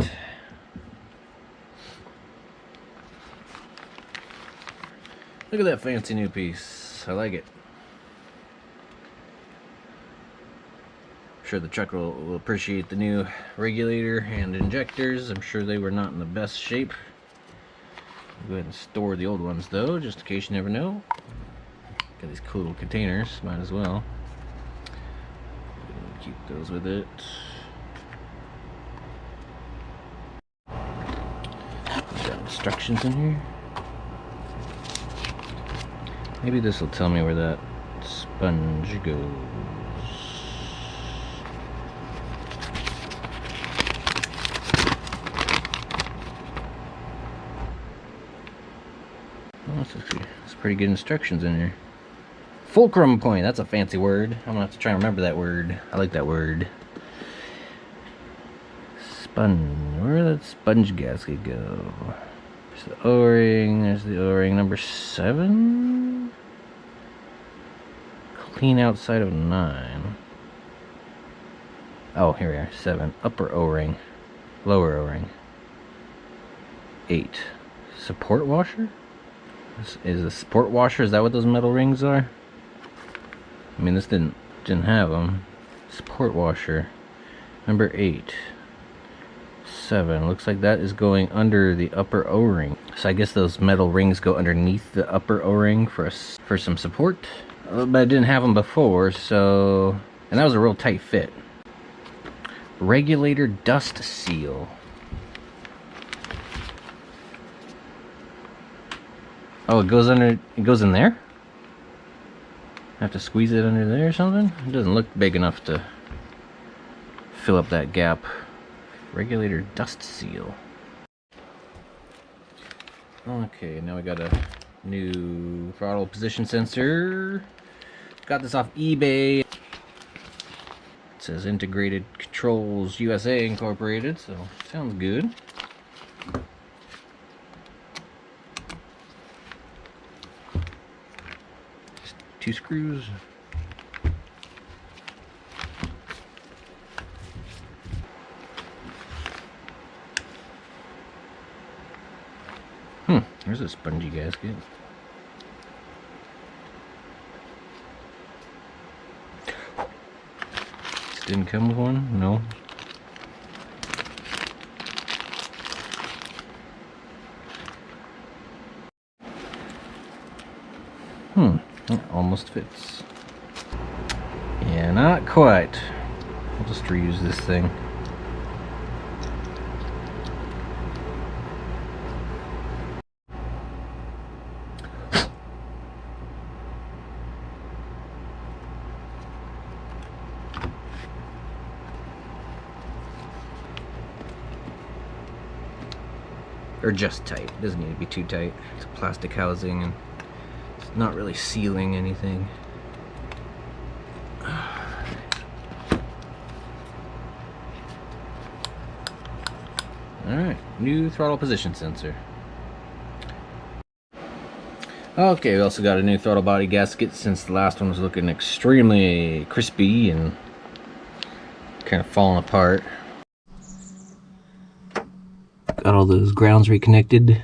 Look at that fancy new piece. I like it. I'm sure the truck will appreciate the new regulator and injectors. I'm sure they were not in the best shape. I'll go ahead and store the old ones though, just in case you never know. Got these cool little containers, might as well. Keep those with it. Got instructions in here. Maybe this will tell me where that sponge goes. Oh, that's pretty good instructions in here. Fulcrum point, that's a fancy word. I'm gonna have to try and remember that word. I like that word. Sponge, where did that sponge gasket go? There's the O-ring, there's the O-ring number 7. Clean outside of 9. Oh, here we are, 7. Upper O-ring, lower O-ring. 8. Support washer? This is a support washer, is that what those metal rings are? I mean, this didn't have them. Support washer, number 8, 7. Looks like that is going under the upper O-ring. So I guess those metal rings go underneath the upper O-ring for some support. But I didn't have them before, so, and that was a real tight fit. Regulator dust seal. Oh, it goes under. It goes in there. I have to squeeze it under there or something? It doesn't look big enough to fill up that gap. Regulator dust seal. Okay, now we got a new throttle position sensor. Got this off eBay. It says Integrated Controls USA Incorporated, so sounds good. Just 2 screws. There's a spongy gasket. This didn't come with one? No. It almost fits. Yeah, not quite. I'll just reuse this thing. Or just tight. It doesn't need to be too tight. It's a plastic housing and it's not really sealing anything. New throttle position sensor. Okay, we also got a new throttle body gasket since the last one was looking extremely crispy and kind of falling apart. Got all those grounds reconnected.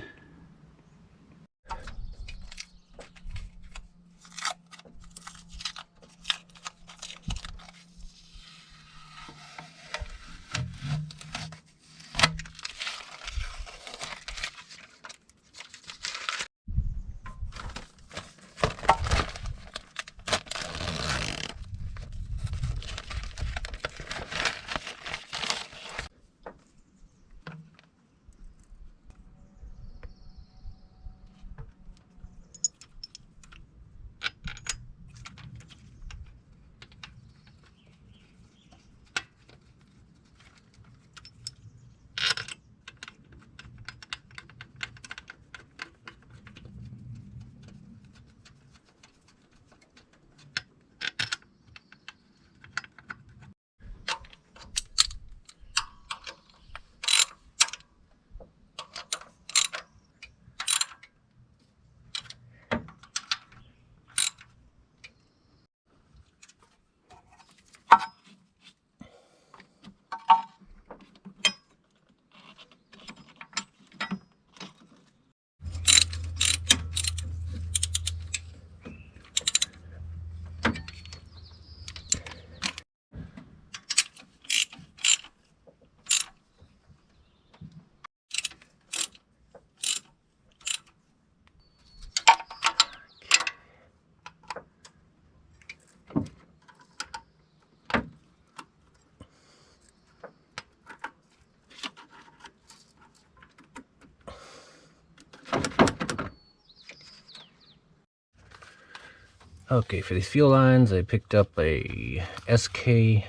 Okay, for these fuel lines, I picked up a SK18.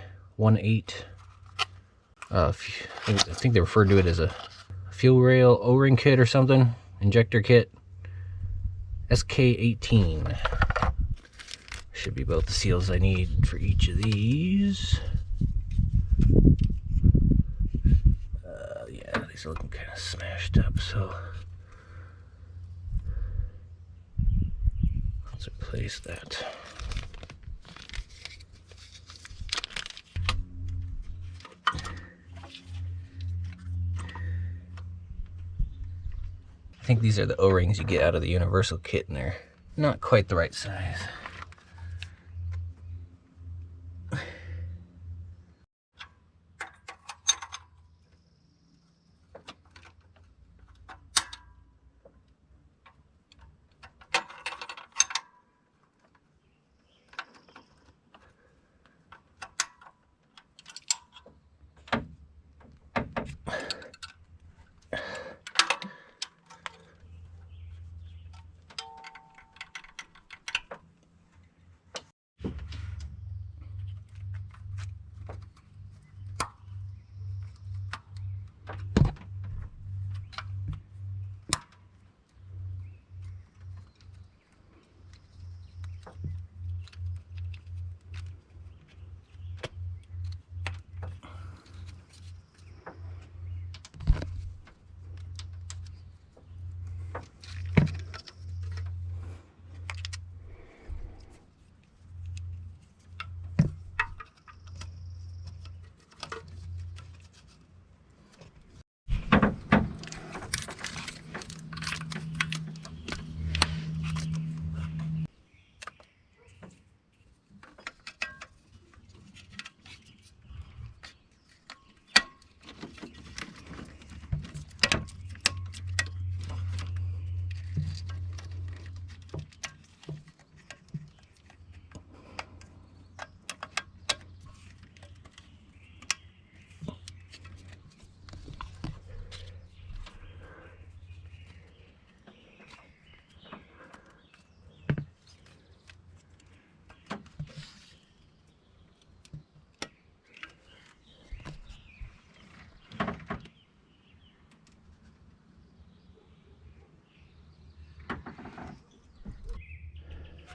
I think they referred to it as a fuel rail O-ring kit or something, injector kit. SK18. Should be both the seals I need for each of these. Yeah, these are looking kind of smashed up, so let's replace that. I think these are the O-rings you get out of the universal kit, and they're not quite the right size.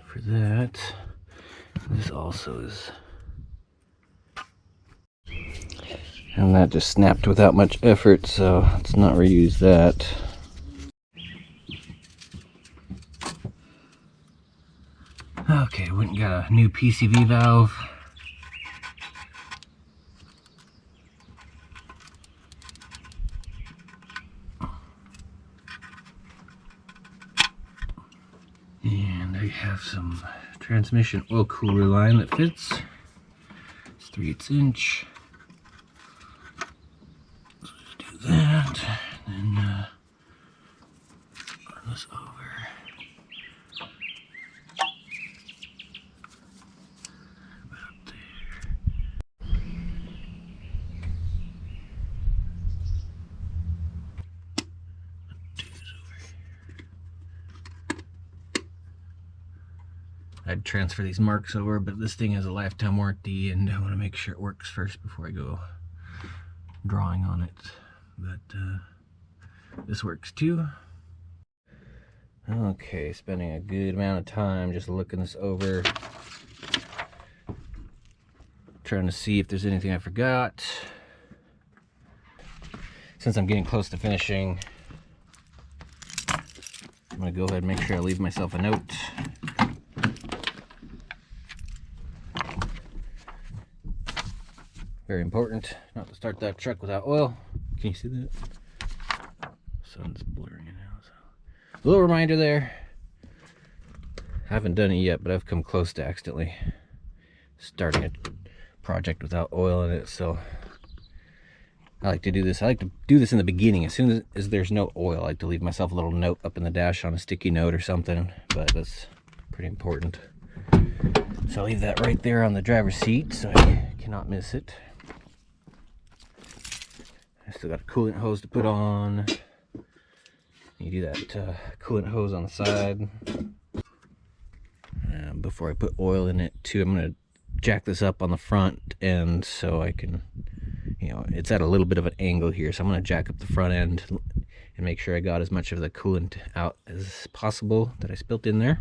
For that, this also is. And that just snapped without much effort, so let's not reuse that. Okay, went and got a new PCV valve. And I have some transmission oil cooler line that fits. It's 3/8 inch. So just do that, and then run this over. Right up there. Do this over here. I'd transfer these marks over, but this thing has a lifetime warranty, and I want to make sure it works first before I go drawing on it. But this works too. Okay, spending a good amount of time just looking this over, trying to see if there's anything I forgot. Since I'm getting close to finishing, I'm gonna go ahead and make sure I leave myself a note. Very important not to start that truck without oil. Can you see that? Sun's blurring it out. So. A little reminder there. I haven't done it yet, but I've come close to accidentally starting a project without oil in it. So I like to do this. I like to do this in the beginning. As soon as there's no oil, I like to leave myself a little note up in the dash on a sticky note or something. But that's pretty important. So I'll leave that right there on the driver's seat so I cannot miss it. I still got a coolant hose to put on. You do that coolant hose on the side. Before I put oil in it too, I'm going to jack this up on the front end so I can, you know, it's at a little bit of an angle here, so I'm going to jack up the front end and make sure I got as much of the coolant out as possible that I spilt in there.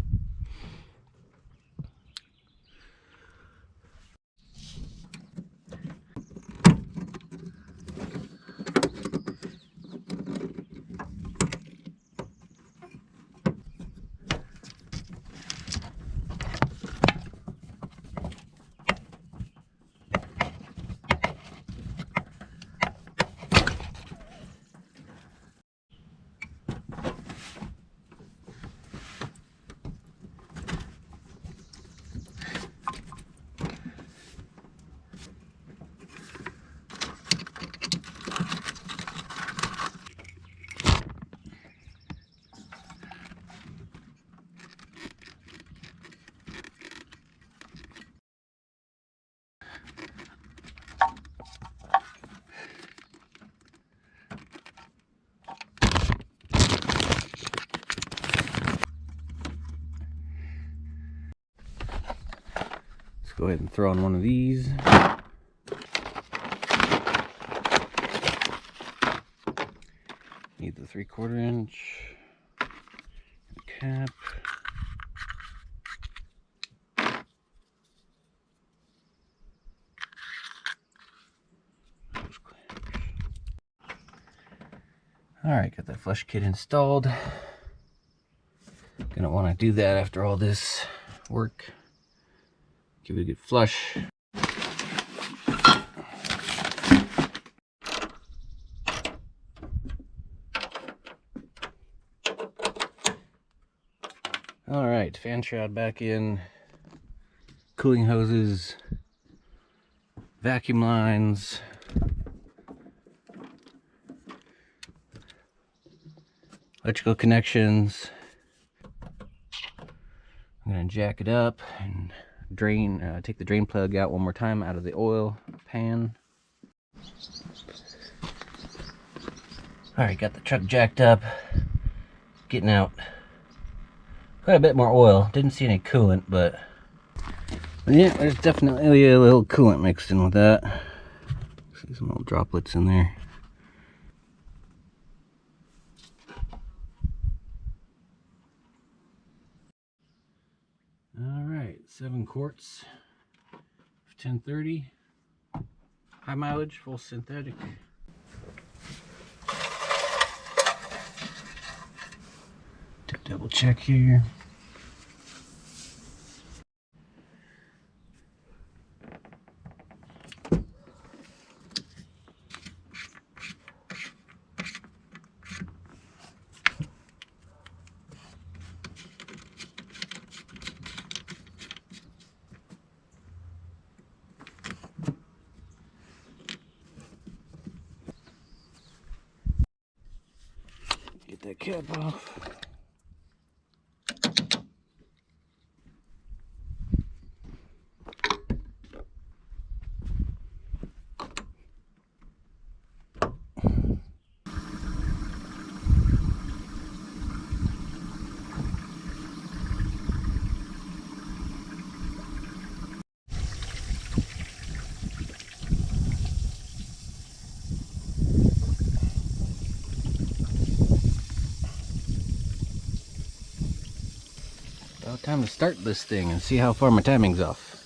Go ahead and throw on one of these. Need the 3/4 inch cap. Alright, got that flush kit installed. Gonna want to do that after all this work. Give it a good flush. Alright, fan shroud back in, cooling hoses, vacuum lines, electrical connections. I'm going to jack it up and drain, take the drain plug out one more time out of the oil pan. Alright, got the truck jacked up, getting out quite a bit more oil. Didn't see any coolant, but yeah, there's definitely a little coolant mixed in with that. See some little droplets in there. Alright, 7 quarts of 1030. high mileage, full synthetic. To double check here. Get that cap off. About time to start this thing and see how far my timing's off.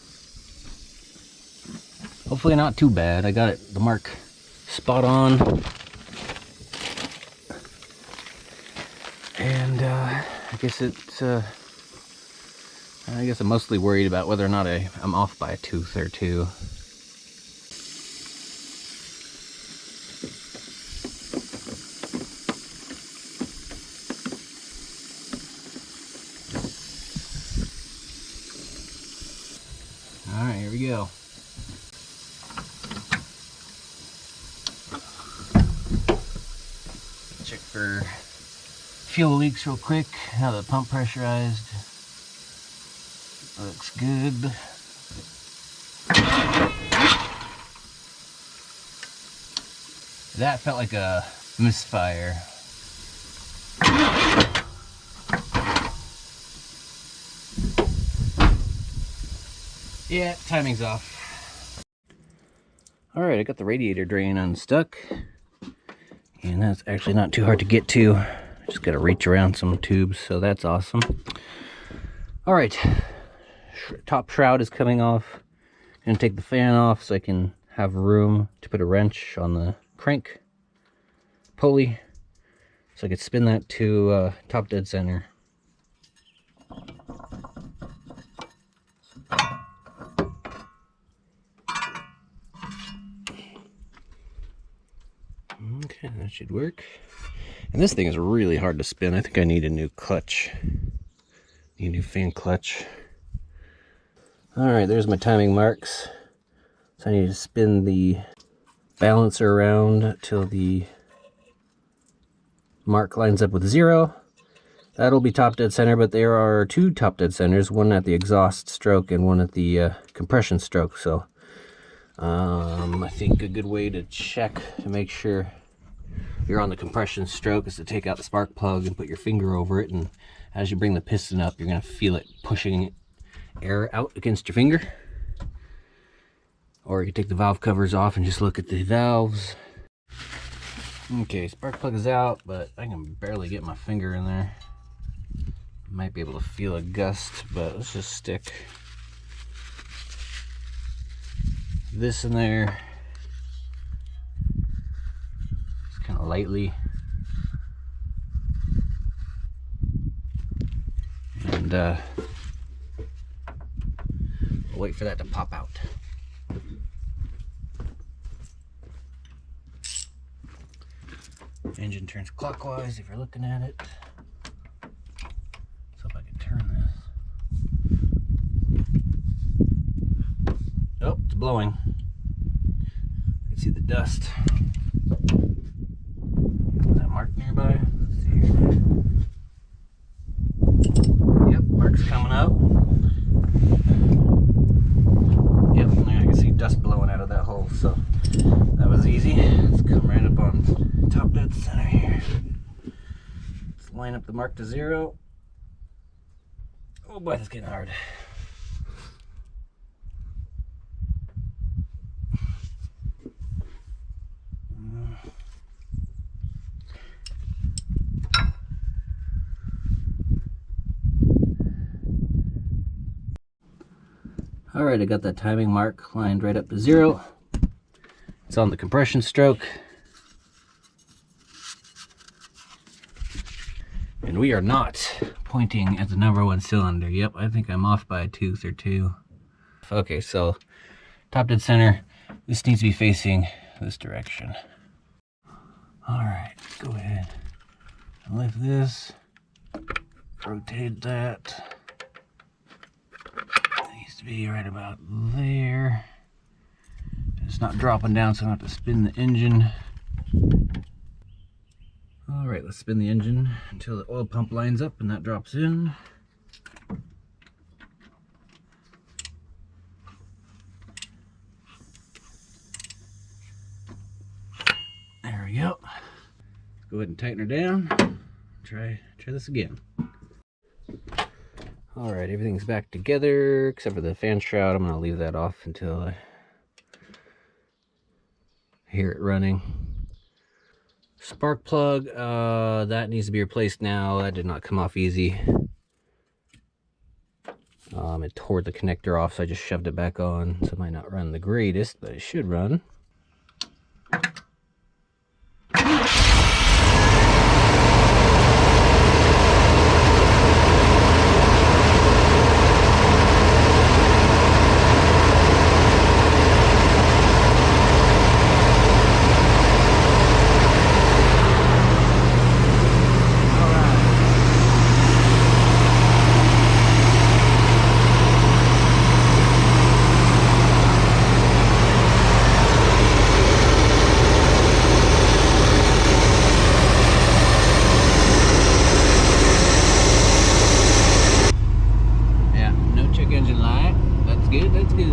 Hopefully not too bad. I got it, the mark spot on. And I guess I'm mostly worried about whether or not I'm off by a tooth or two. Alright, here we go. Check for fuel leaks real quick. Now the pump pressurized. Looks good. That felt like a misfire. Yeah, timing's off. Alright, I got the radiator drain unstuck. And that's actually not too hard to get to. Just gotta reach around some tubes, so that's awesome. Alright, top shroud is coming off. Gonna take the fan off so I can have room to put a wrench on the crank pulley so I could spin that to top dead center. Okay, that should work. And this thing is really hard to spin. I think I need a new clutch. Need a new fan clutch. Alright, there's my timing marks. So I need to spin the balancer around till the mark lines up with 0. That'll be top dead center, but there are 2 top dead centers, one at the exhaust stroke and one at the compression stroke. So I think a good way to check to make sure you're on the compression stroke is to take out the spark plug and put your finger over it, and as you bring the piston up, you're going to feel it pushing air out against your finger. Or you can take the valve covers off and just look at the valves. Okay, spark plug is out, but I can barely get my finger in there. Might be able to feel a gust, but let's just stick this in there. Just kind of lightly. And we'll wait for that to pop out. Engine turns clockwise if you're looking at it. So if I can turn this. Oh, it's blowing. You can see the dust. Is that mark nearby? Let's see here. Yep, mark's coming up. Yep, there I can see dust blowing out of that hole, so that was easy. Let's come right up on top dead center here. Let's line up the mark to 0. Oh boy, that's getting hard. Alright, I got that timing mark lined right up to 0. It's on the compression stroke. And we are not pointing at the #1 cylinder. Yep, I think I'm off by a tooth or two. Okay, so top dead center. This needs to be facing this direction. All right, go ahead and lift this. Rotate that. It needs to be right about there. It's not dropping down, so I have to spin the engine. All right, let's spin the engine until the oil pump lines up and that drops in. There we go. Let's go ahead and tighten her down. Try this again. All right, everything's back together except for the fan shroud. I'm gonna leave that off until I hear it running. Spark plug, that needs to be replaced now. That did not come off easy. It tore the connector off, so I just shoved it back on. So it might not run the greatest, but it should run. That's good.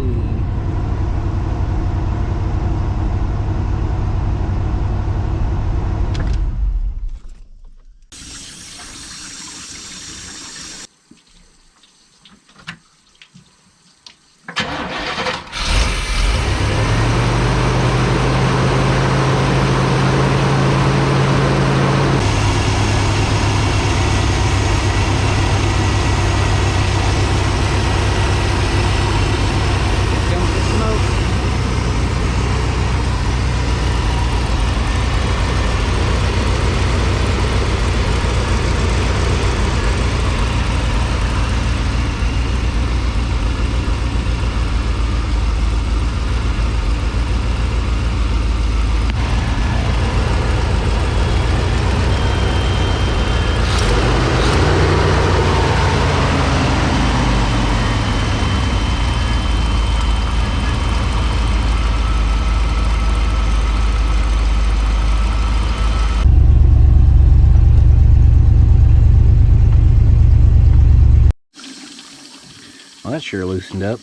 Well, that sure loosened up.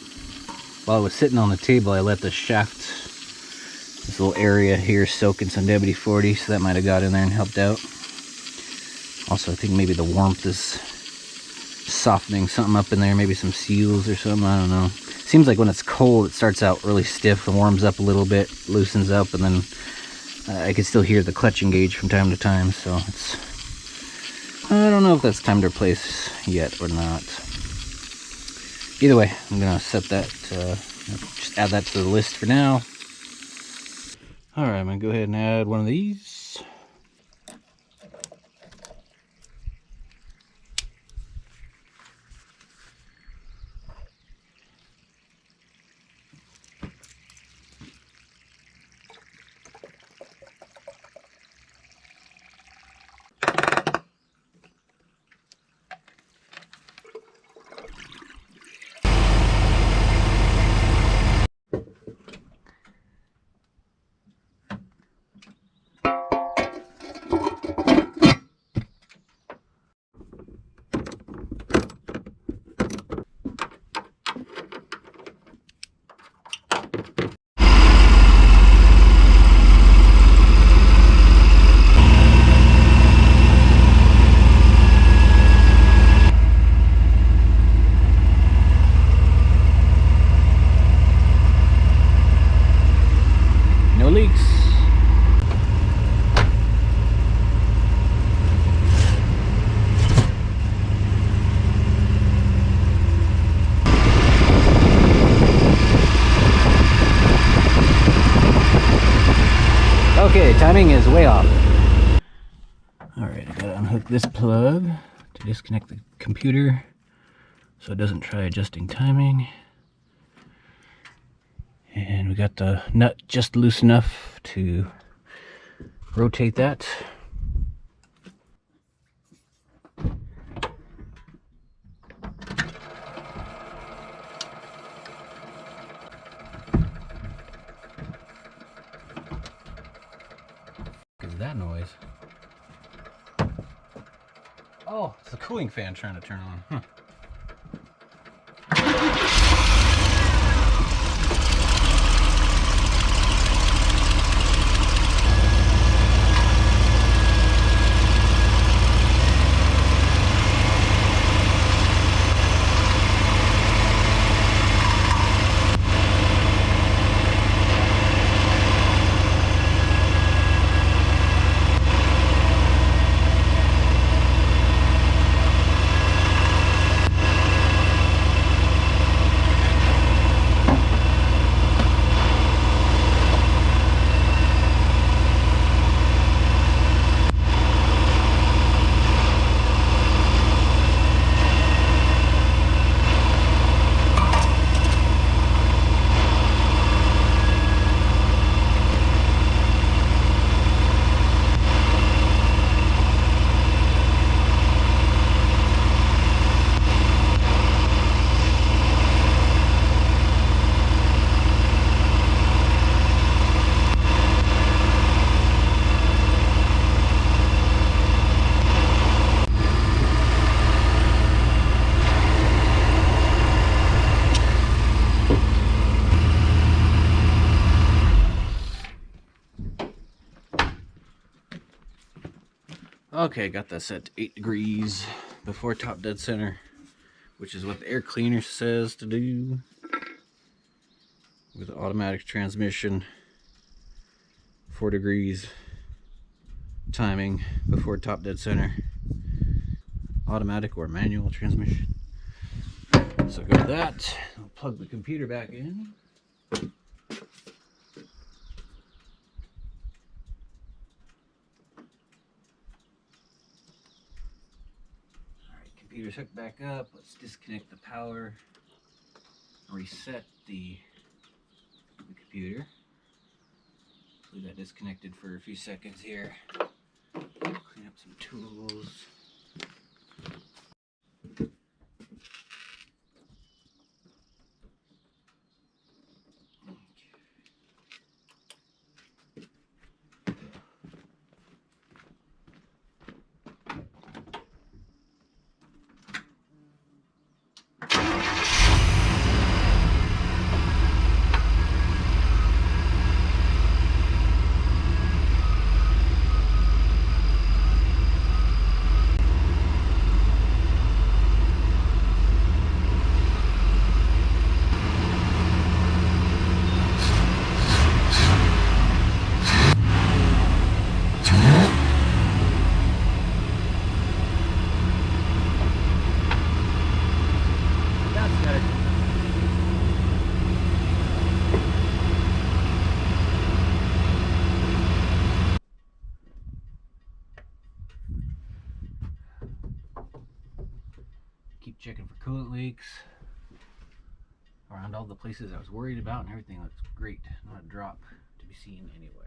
While I was sitting on the table, I let the shaft, this little area here, soak in some WD-40, so that might have got in there and helped out. Also, I think maybe the warmth is softening something up in there, maybe some seals or something, I don't know. Seems like when it's cold, it starts out really stiff and warms up a little bit, loosens up, and then I can still hear the clutch engage from time to time, so it's... I don't know if that's time to replace yet or not. Either way, I'm gonna set that, just add that to the list for now. All right, I'm gonna go ahead and add one of these. Okay, timing is way off. Alright, I gotta unhook this plug to disconnect the computer so it doesn't try adjusting timing. And we got the nut just loose enough to rotate that. What is that noise? Oh, it's the cooling fan trying to turn on. Huh. Okay, got that set to 8 degrees before top dead center, which is what the air cleaner says to do with the automatic transmission. 4 degrees timing before top dead center, automatic or manual transmission. So go with that. I'll plug the computer back in. Computer's hooked back up. Let's disconnect the power, reset the computer. Leave that disconnected for a few seconds here. Clean up some tools. Keep checking for coolant leaks around all the places I was worried about, and everything looks great. Not a drop to be seen anywhere.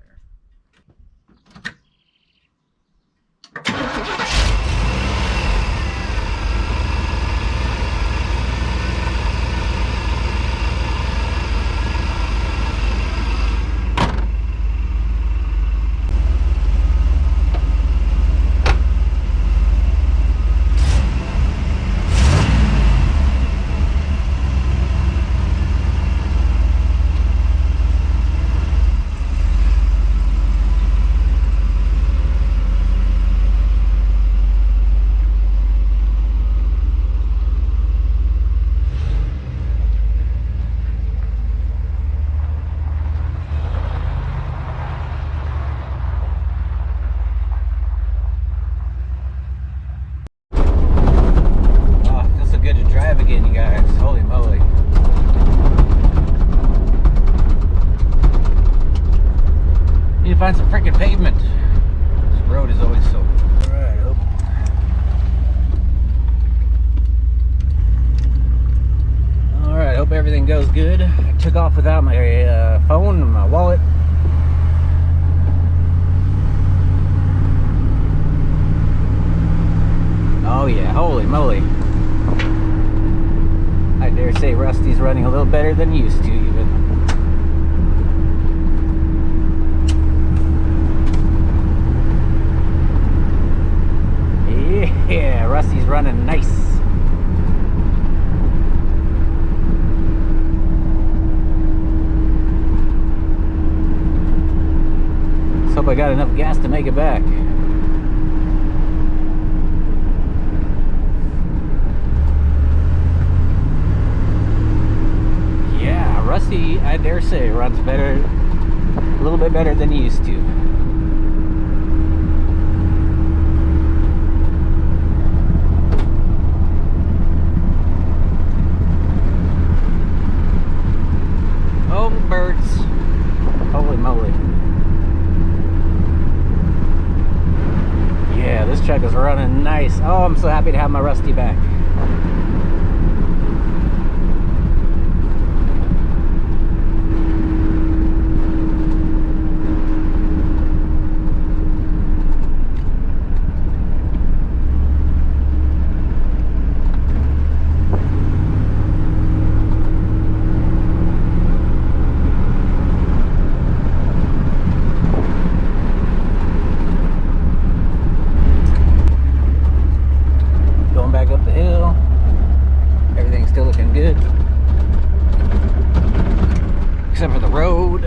find some freaking pavement. This road is always so... Alright, hope everything goes good. I took off without my phone and my wallet. Oh yeah, holy moly. I dare say Rusty's running a little better than used to even. Yeah, Rusty's running nice. Let's hope I got enough gas to make it back. Yeah, Rusty, I dare say, runs better, a little bit better than he used to. Oh, birds. Holy moly. Yeah, this truck is running nice. Oh, I'm so happy to have my Rusty back. Except for the road.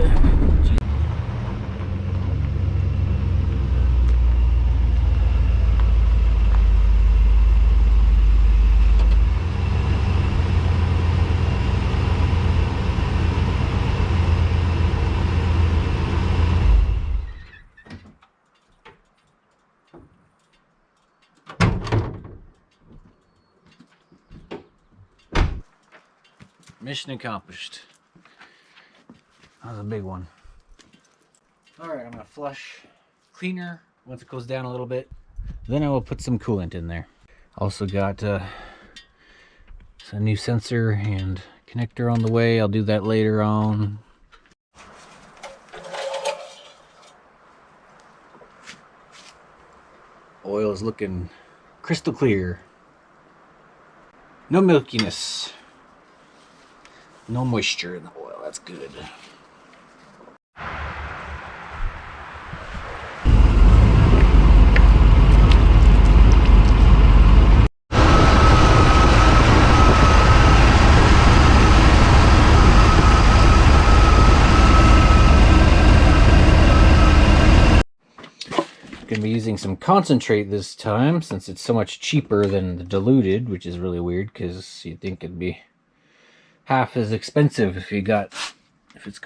Mission accomplished. That was a big one. Alright, I'm going to flush cleaner once it goes down a little bit. Then I will put some coolant in there. Also got a new sensor and connector on the way. I'll do that later on. Oil is looking crystal clear. No milkiness. No moisture in the oil. That's good. Going to be using some concentrate this time since it's so much cheaper than the diluted, which is really weird because you'd think it'd be half as expensive if it's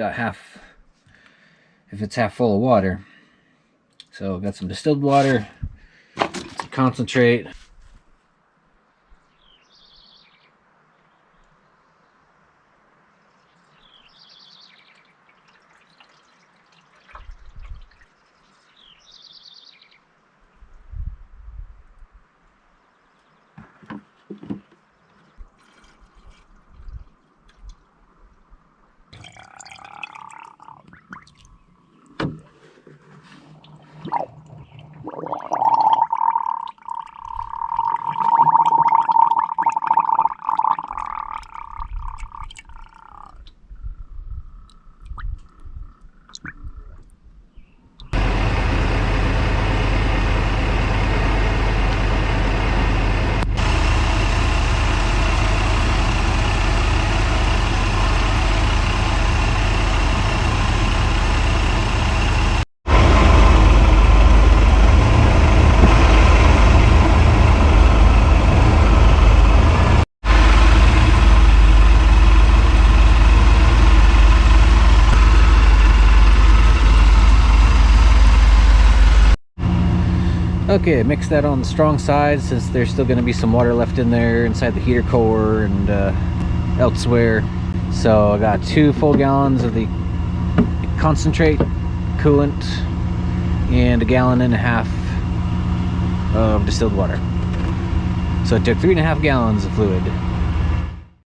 half full of water. So I've got some distilled water, some concentrate. Okay, mix that on the strong side since there's still going to be some water left in there inside the heater core and elsewhere. So I got 2 full gallons of the concentrate coolant and 1.5 gallons of distilled water. So it took 3.5 gallons of fluid